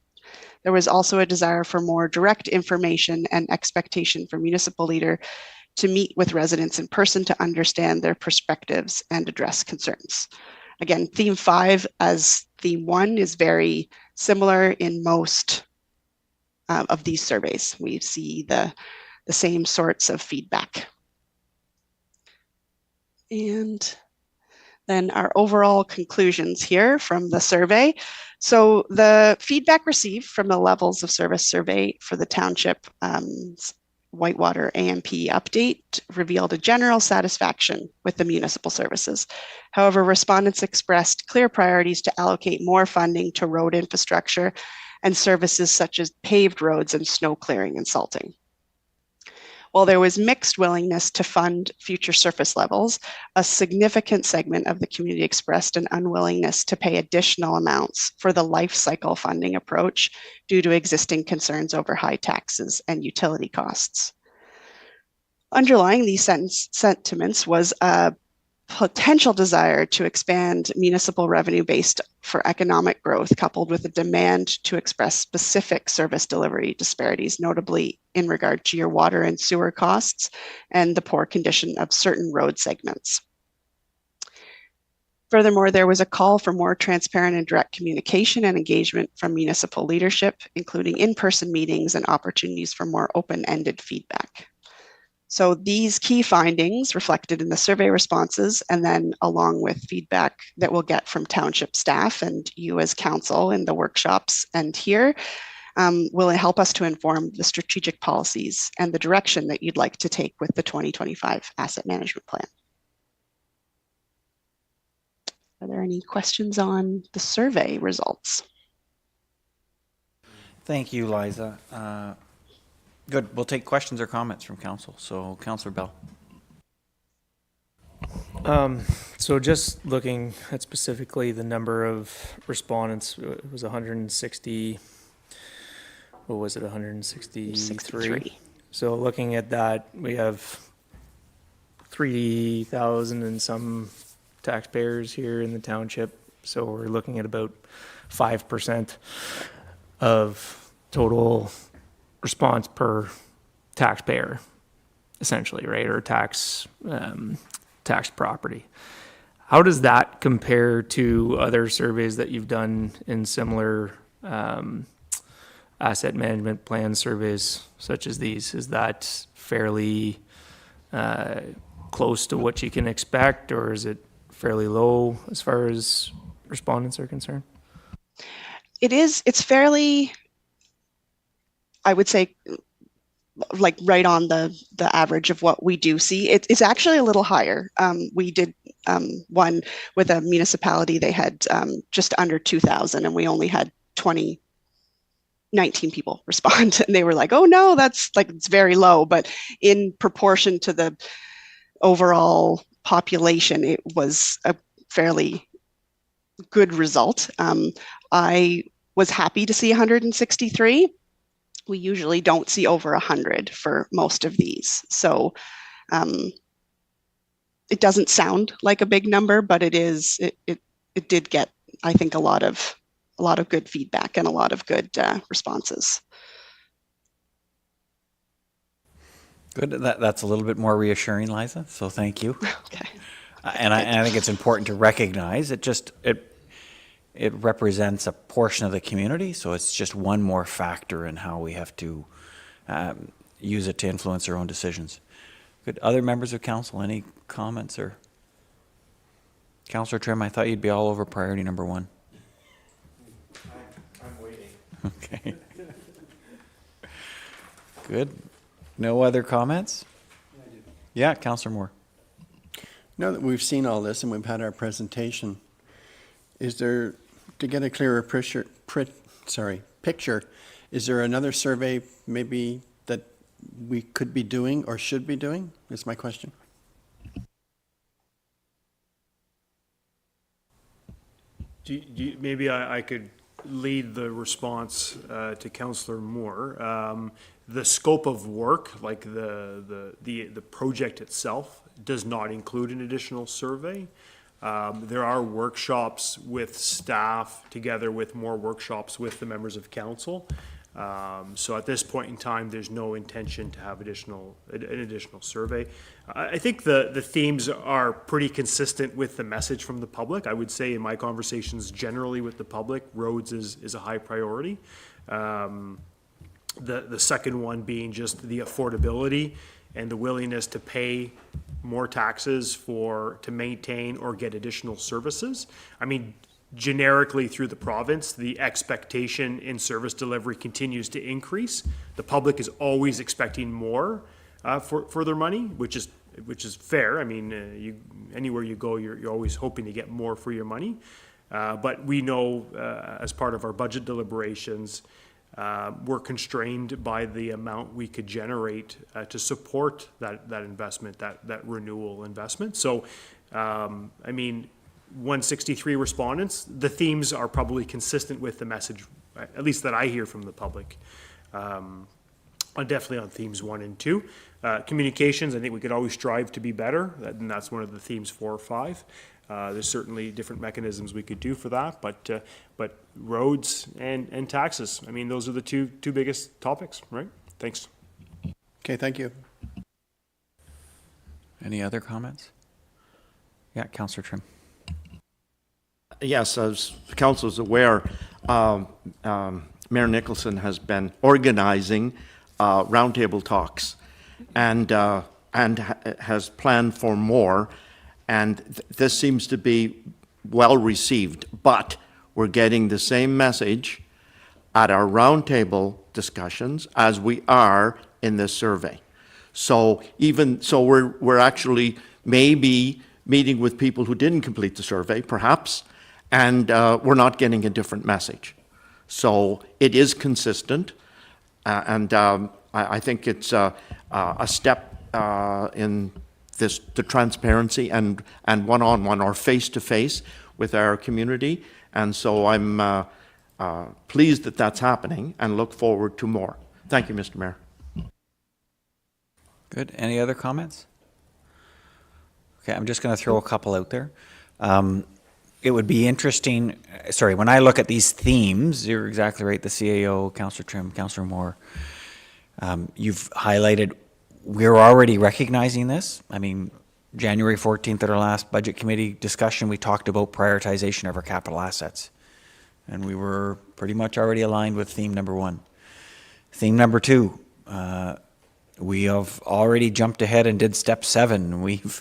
There was also a desire for more direct information and expectation for municipal leader to meet with residents in person to understand their perspectives and address concerns. Again, theme 5 as theme 1 is very similar in most of these surveys. We see the same sorts of feedback. And then our overall conclusions here from the survey. So the feedback received from the levels of service survey for the township Whitewater AMP update revealed a general satisfaction with the municipal services. However, respondents expressed clear priorities to allocate more funding to road infrastructure and services such as paved roads and snow clearing and salting. While there was mixed willingness to fund future surface levels, a significant segment of the community expressed an unwillingness to pay additional amounts for the life cycle funding approach due to existing concerns over high taxes and utility costs. Underlying these sentiments was a potential desire to expand municipal revenue based for economic growth, coupled with a demand to express specific service delivery disparities, notably in regard to your water and sewer costs and the poor condition of certain road segments. Furthermore, there was a call for more transparent and direct communication and engagement from municipal leadership, including in-person meetings and opportunities for more open-ended feedback. So these key findings reflected in the survey responses, and then along with feedback that we'll get from township staff and you as council in the workshops and here, will help us to inform the strategic policies and the direction that you'd like to take with the 2025 asset management plan. Are there any questions on the survey results? Thank you, Liza. Good. We'll take questions or comments from council. So, Councillor Bell. So just looking at specifically the number of respondents, it was 160, what was it, 163? 63. So looking at that, we have 3,000 and some taxpayers here in the township. So we're looking at about 5% of total response per taxpayer, essentially, right? Or taxed property. How does that compare to other surveys that you've done in similar asset management plan surveys such as these? Is that fairly close to what you can expect, or is it fairly low as far as respondents are concerned? It's fairly, I would say, like right on the average of what we do see. It's actually a little higher. We did one with a municipality. They had just under 2,000 and we only had 19 people respond. And they were like, oh no, that's like, it's very low. But in proportion to the overall population, it was a fairly good result. I was happy to see 163. We usually don't see over 100 for most of these. So it doesn't sound like a big number, but it is. It did get, I think, a lot of good feedback and a lot of good responses. Good. That's a little bit more reassuring, Liza. So thank you. Okay. And I think it's important to recognize it represents a portion of the community, so it's just one more factor in how we have to use it to influence our own decisions. Good. Other members of council, any comments? Or Councillor Trim, I thought you'd be all over priority number 1. I'm waiting. Okay. Good. No other comments? Yeah, Councillor Moore. Now that we've seen all this and we've had our presentation, is there, to get a clearer picture, is there another survey maybe that we could be doing or should be doing? Is my question. Maybe I could lead the response to Councillor Moore. The scope of work, like the project itself, does not include an additional survey. There are workshops with staff together with more workshops with the members of council. So at this point in time, there's no intention to have an additional survey. I think the themes are pretty consistent with the message from the public. I would say in my conversations generally with the public, roads is a high priority. The second one being just the affordability and the willingness to pay more taxes to maintain or get additional services. I mean, generically through the province, the expectation in service delivery continues to increase. The public is always expecting more for their money, which is fair. I mean, anywhere you go, you're always hoping to get more for your money. But we know as part of our budget deliberations, we're constrained by the amount we could generate to support that investment, that renewal investment. So, I mean, 163 respondents, the themes are probably consistent with the message, at least that I hear from the public, definitely on themes 1 and 2. Communications, I think we could always strive to be better, and that's one of the themes 4 or 5. There's certainly different mechanisms we could do for that, but roads and taxes, I mean, those are the two biggest topics, right? Thanks. Okay, thank you. Any other comments? Yeah, Councillor Trim. Yes, as the council is aware, Mayor Nicholson has been organizing roundtable talks and has planned for more. And this seems to be well received, but we're getting the same message at our roundtable discussions as we are in this survey. So we're actually maybe meeting with people who didn't complete the survey, perhaps, and we're not getting a different message. So it is consistent, and I think it's a step in the transparency and one-on-one or face-to-face with our community. And so I'm pleased that that's happening and look forward to more. Thank you, Mr. Mayor. Good. Any other comments? Okay, I'm just going to throw a couple out there. It would be interesting, sorry, when I look at these themes, you're exactly right, the CAO, Councillor Trim, Councillor Moore, you've highlighted, we're already recognizing this. I mean, January 14th at our last budget committee discussion, we talked about prioritization of our capital assets. And we were pretty much already aligned with theme number 1. Theme number 2, we have already jumped ahead and did step 7. We've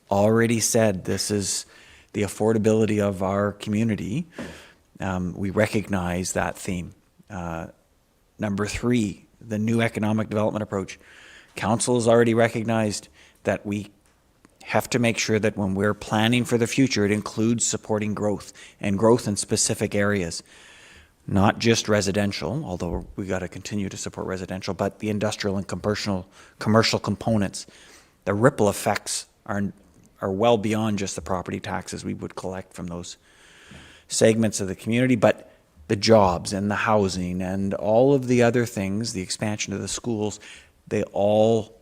already said this is the affordability of our community. We recognize that theme. Number 3, the new economic development approach. Council has already recognized that we have to make sure that when we're planning for the future, it includes supporting growth and growth in specific areas. Not just residential, although we got to continue to support residential, but the industrial and commercial components. The ripple effects are well beyond just the property taxes we would collect from those segments of the community, but the jobs and the housing and all of the other things, the expansion of the schools, they all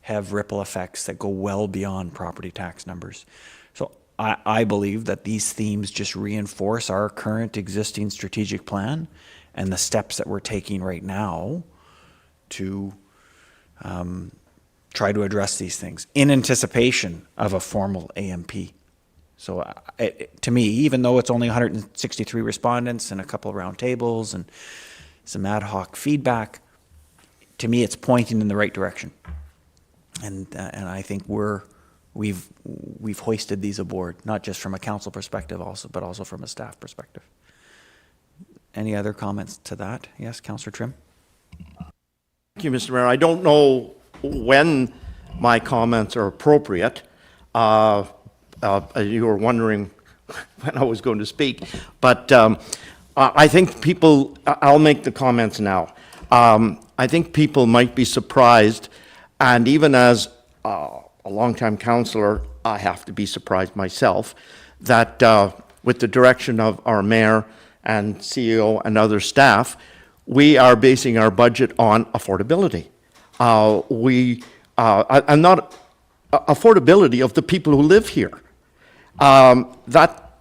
have ripple effects that go well beyond property tax numbers. So I believe that these themes just reinforce our current existing strategic plan and the steps that we're taking right now to try to address these things in anticipation of a formal AMP. So to me, even though it's only 163 respondents and a couple of round tables and some ad hoc feedback, to me it's pointing in the right direction. And I think we've hoisted these aboard, not just from a council perspective but also from a staff perspective. Any other comments to that? Yes, Councillor Trim? Thank you, Mr. Mayor. I don't know when my comments are appropriate. You were wondering when I was going to speak, but I think people, I'll make the comments now. I think people might be surprised, and even as a longtime councillor, I have to be surprised myself, that with the direction of our mayor and CEO and other staff, we are basing our budget on affordability. And not affordability of the people who live here. That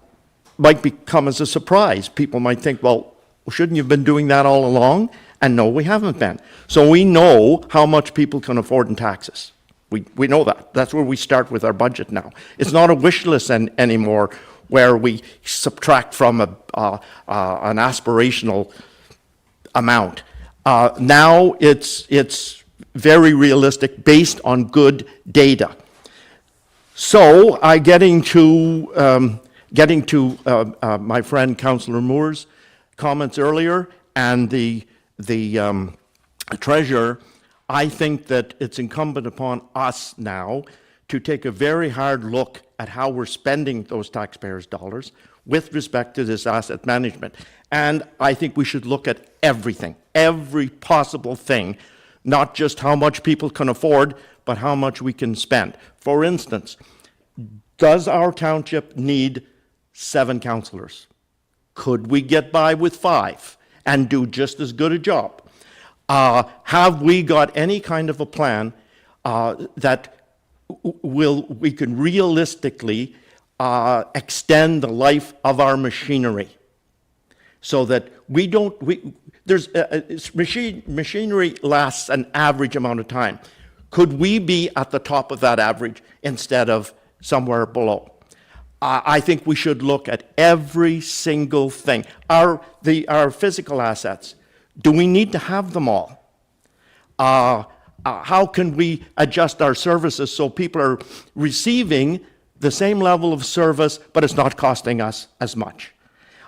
might come as a surprise. People might think, well, shouldn't you have been doing that all along? And no, we haven't been. So we know how much people can afford in taxes. We know that. That's where we start with our budget now. It's not a wish list anymore where we subtract from an aspirational amount. Now it's very realistic based on good data. So getting to my friend Councillor Moore's comments earlier and the treasurer, I think that it's incumbent upon us now to take a very hard look at how we're spending those taxpayers' dollars with respect to this asset management. And I think we should look at everything, every possible thing, not just how much people can afford, but how much we can spend. For instance, does our township need 7 councillors? Could we get by with 5 and do just as good a job? Have we got any kind of a plan that we can realistically extend the life of our machinery so that machinery lasts an average amount of time. Could we be at the top of that average instead of somewhere below? I think we should look at every single thing. Our physical assets, do we need to have them all? How can we adjust our services so people are receiving the same level of service, but it's not costing us as much?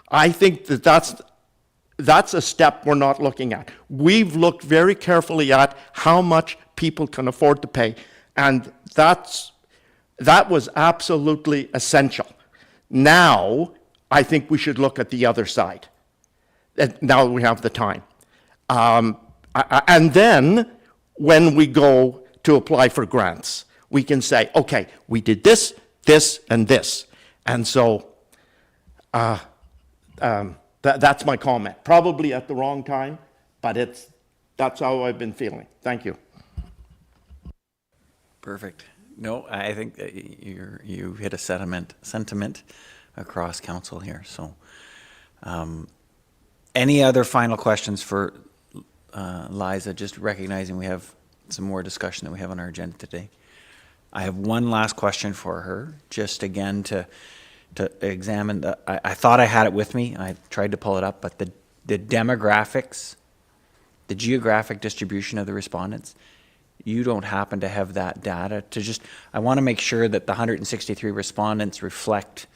I think that's a step we're not looking at. We've looked very carefully at how much people can afford to pay, and that was absolutely essential. Now, I think we should look at the other side, now that we have the time. And then, when we go to apply for grants, we can say, okay, we did this, this, and this. And so, that's my comment. Probably at the wrong time, but that's how I've been feeling. Thank you. Perfect. No, I think that you hit a sentiment across council here. So, any other final questions for Liza? Just recognizing we have some more discussion that we have on our agenda today. I have one last question for her, just again to examine. I thought I had it with me. I tried to pull it up, but the demographics, the geographic distribution of the respondents, you don't happen to have that data I want to make sure that the 163 respondents reflect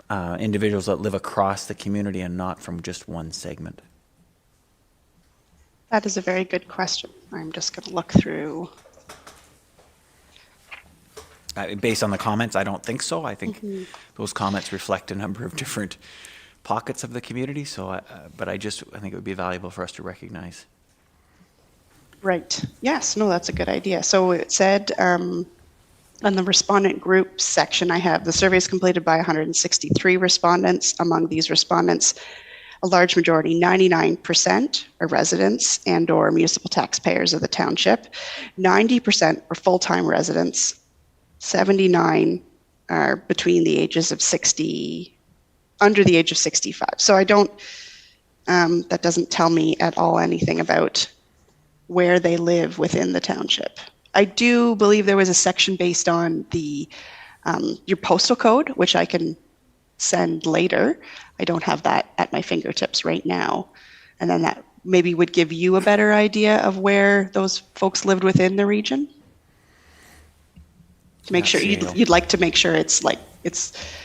individuals that live across the community and not from just one segment. That is a very good question. I'm just going to look through. Based on the comments, I don't think so. I think those comments reflect a number of different pockets of the community. So, but I think it would be valuable for us to recognize. Right. Yes. No, that's a good idea. So it said on the respondent group section, I have the surveys completed by 163 respondents. Among these respondents, a large majority, 99%, are residents and or municipal taxpayers of the township. 90% were full-time residents. 79 are between the ages of 60, under the age of 65. So I don't, that doesn't tell me at all anything about where they live within the township. I do believe there was a section based on the your postal code, which I can send later. I don't have that at my fingertips right now. And then that maybe would give you a better idea of where those folks lived within the region. To make sure you'd like to make sure it's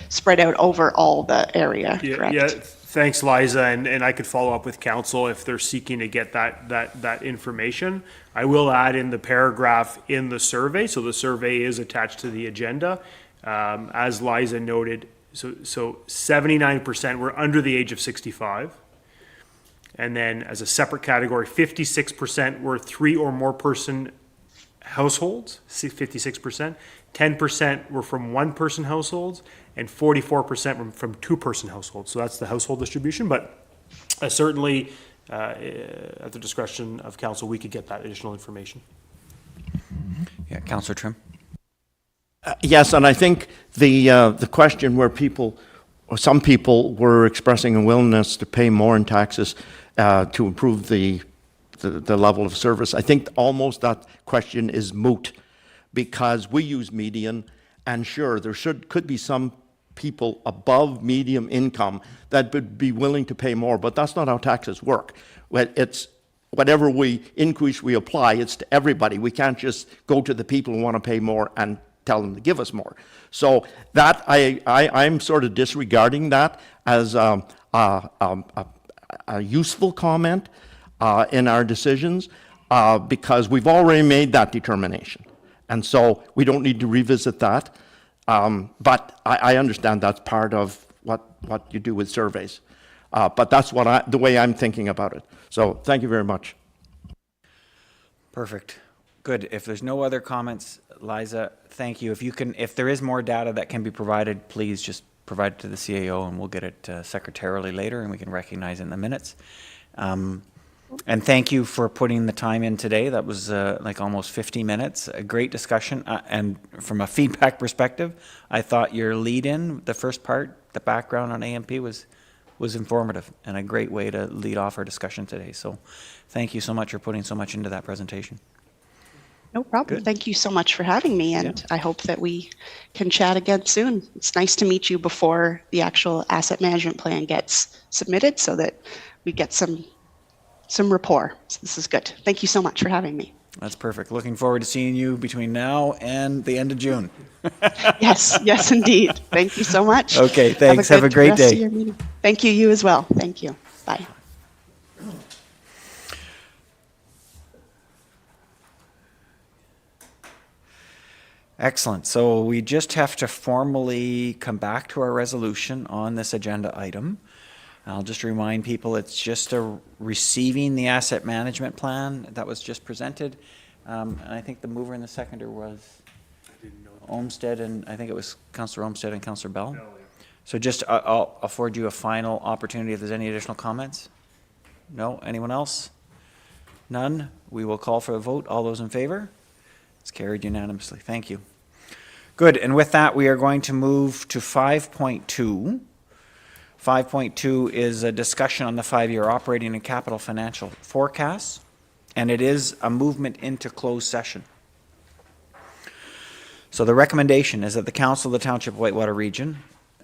spread out over all the area, correct? Yeah, thanks, Liza, and I could follow up with council if they're seeking to get that information. I will add in the paragraph in the survey, so the survey is attached to the agenda. As Liza noted, so 79% were under the age of 65. And then as a separate category, 56% were 3 or more person households, 56%. 10% were from one-person households, and 44% from two-person households. So that's the household distribution, but certainly at the discretion of council, we could get that additional information. Yeah, Councillor Trim. Yes, and I think the question where some people were expressing a willingness to pay more in taxes to improve the level of service, I think almost that question is moot, because we use median, and sure, there could be some people above medium income that would be willing to pay more, but that's not how taxes work. It's whatever increase we apply, it's to everybody. We can't just go to the people who want to pay more and tell them to give us more. So that I'm sort of disregarding that as a useful comment in our decisions because we've already made that determination. And so we don't need to revisit that. But I understand that's part of what you do with surveys. But that's the way I'm thinking about it. So thank you very much. Perfect. Good. If there's no other comments, Liza, thank you. If there is more data that can be provided, please just provide it to the CAO and we'll get it secretarially later and we can recognize it in the minutes. And thank you for putting the time in today. That was like almost 50 minutes. A great discussion. And from a feedback perspective, I thought your lead-in, the first part, the background on AMP was informative and a great way to lead off our discussion today. So thank you so much for putting so much into that presentation. No problem. Good. Thank you so much for having me, and I hope that we can chat again soon. It's nice to meet you before the actual asset management plan gets submitted so that we get some rapport. So this is good. Thank you so much for having me. That's perfect. Looking forward to seeing you between now and the end of June. Yes, yes, indeed. Thank you so much. Okay, thanks. Have a good great rest of day. your meeting. Thank you. You as well. Thank you. Bye. Excellent. So we just have to formally come back to our resolution on this agenda item. I'll just remind people it's just a receiving the asset management plan that was just presented. And I think the mover and the seconder was Olmsted, and I think it was Councillor Olmsted and Councillor Bell. So just I'll afford you a final opportunity if there's any additional comments. No? Anyone else? None? We will call for a vote. All those in favor? It's carried unanimously. Thank you. Good. And with that, we are going to move to 5.2. 5.2 is a discussion on the 5-year operating and capital financial forecasts, and it is a movement into closed session. So the recommendation is that the Council of the Township of Whitewater Region,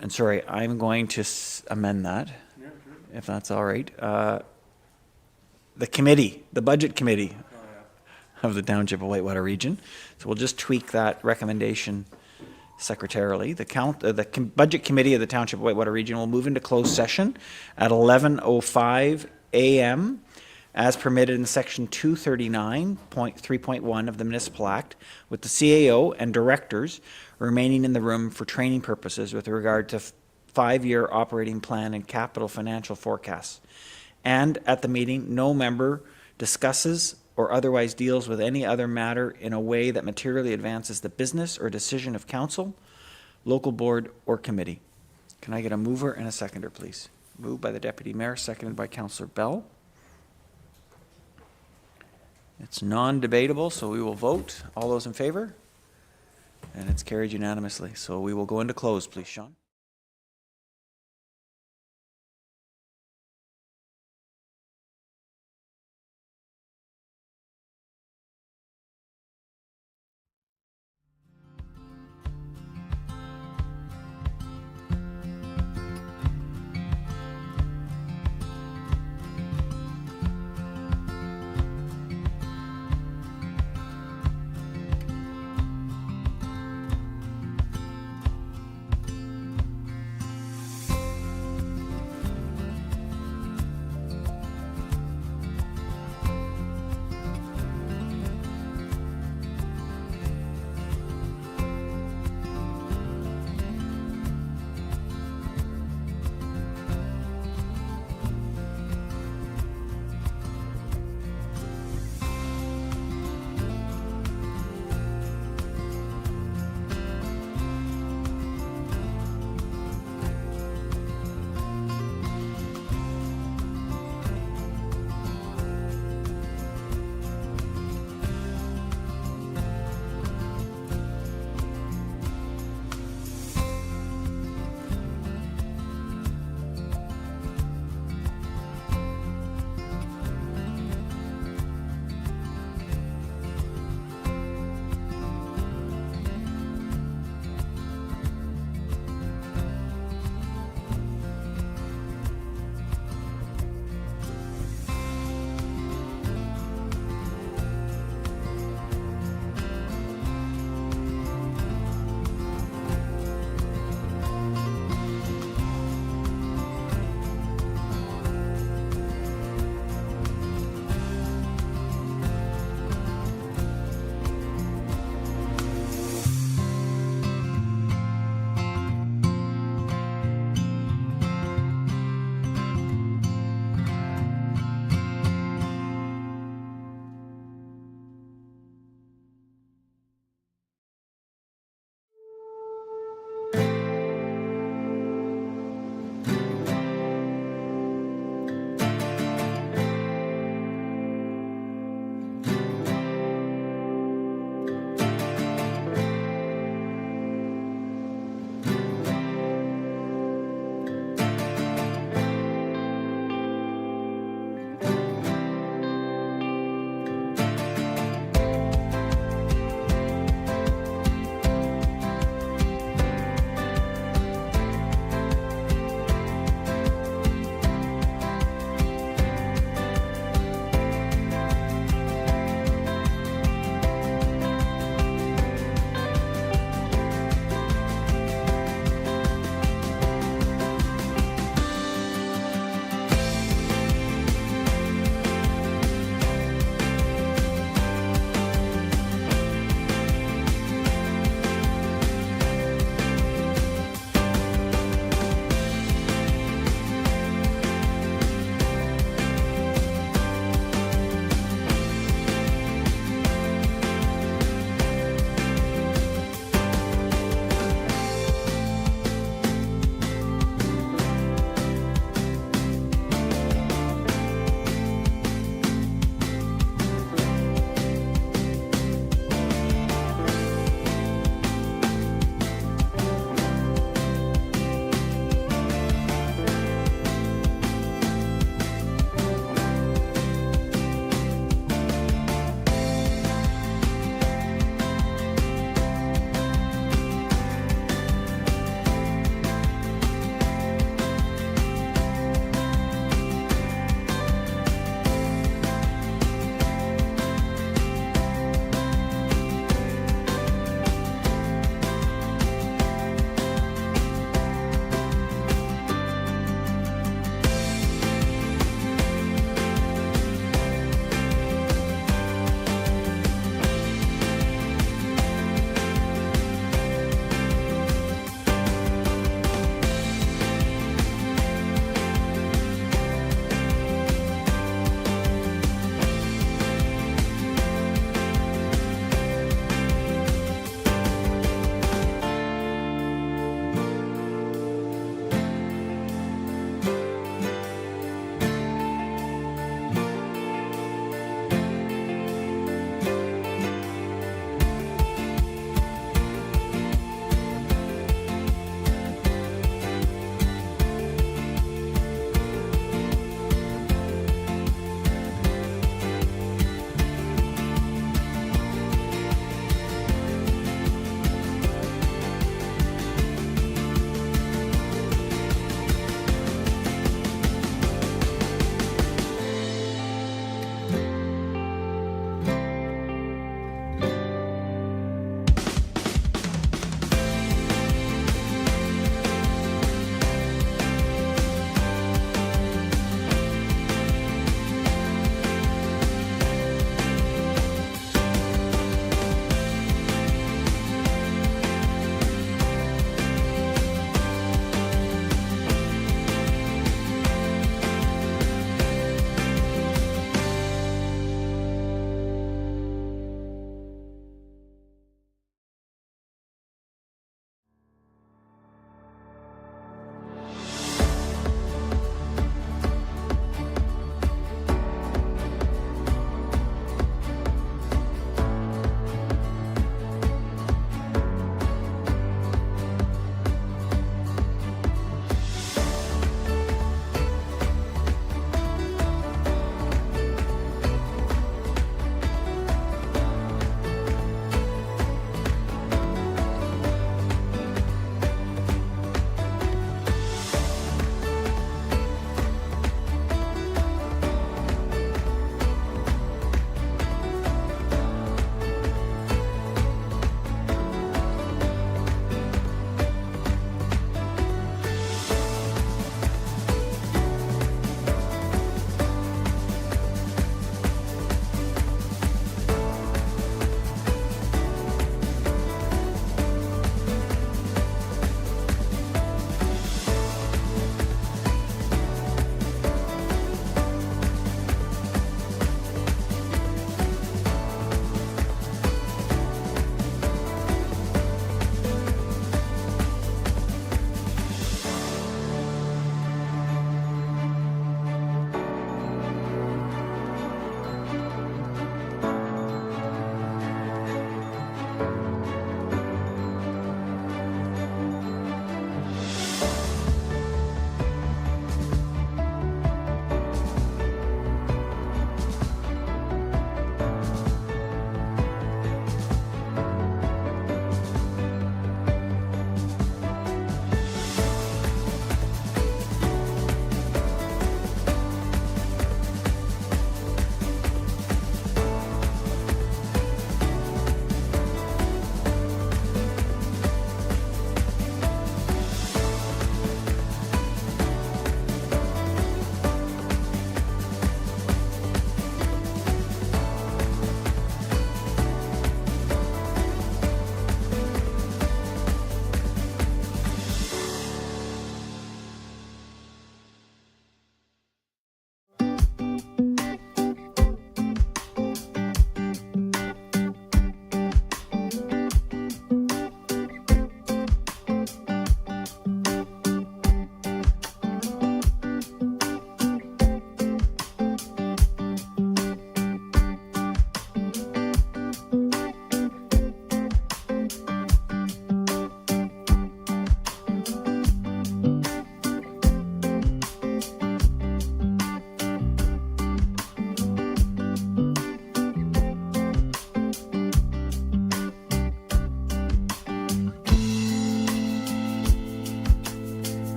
and sorry, I'm going to amend that, if that's all right. The committee, the budget committee of the Township of Whitewater Region. So we'll just tweak that recommendation secretarially. The budget committee of the Township of Whitewater Region will move into closed session at 11:05 a.m. as permitted in section 239.3.1 of the Municipal Act, with the CAO and directors remaining in the room for training purposes with regard to 5-year operating plan and capital financial forecasts. And at the meeting, no member discusses or otherwise deals with any other matter in a way that materially advances the business or decision of council, local board, or committee. Can I get a mover and a seconder, please? Moved by the Deputy Mayor, seconded by Councillor Bell. It's non-debatable, so we will vote. All those in favor? And it's carried unanimously. So we will go into close, please, Sean.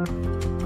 you.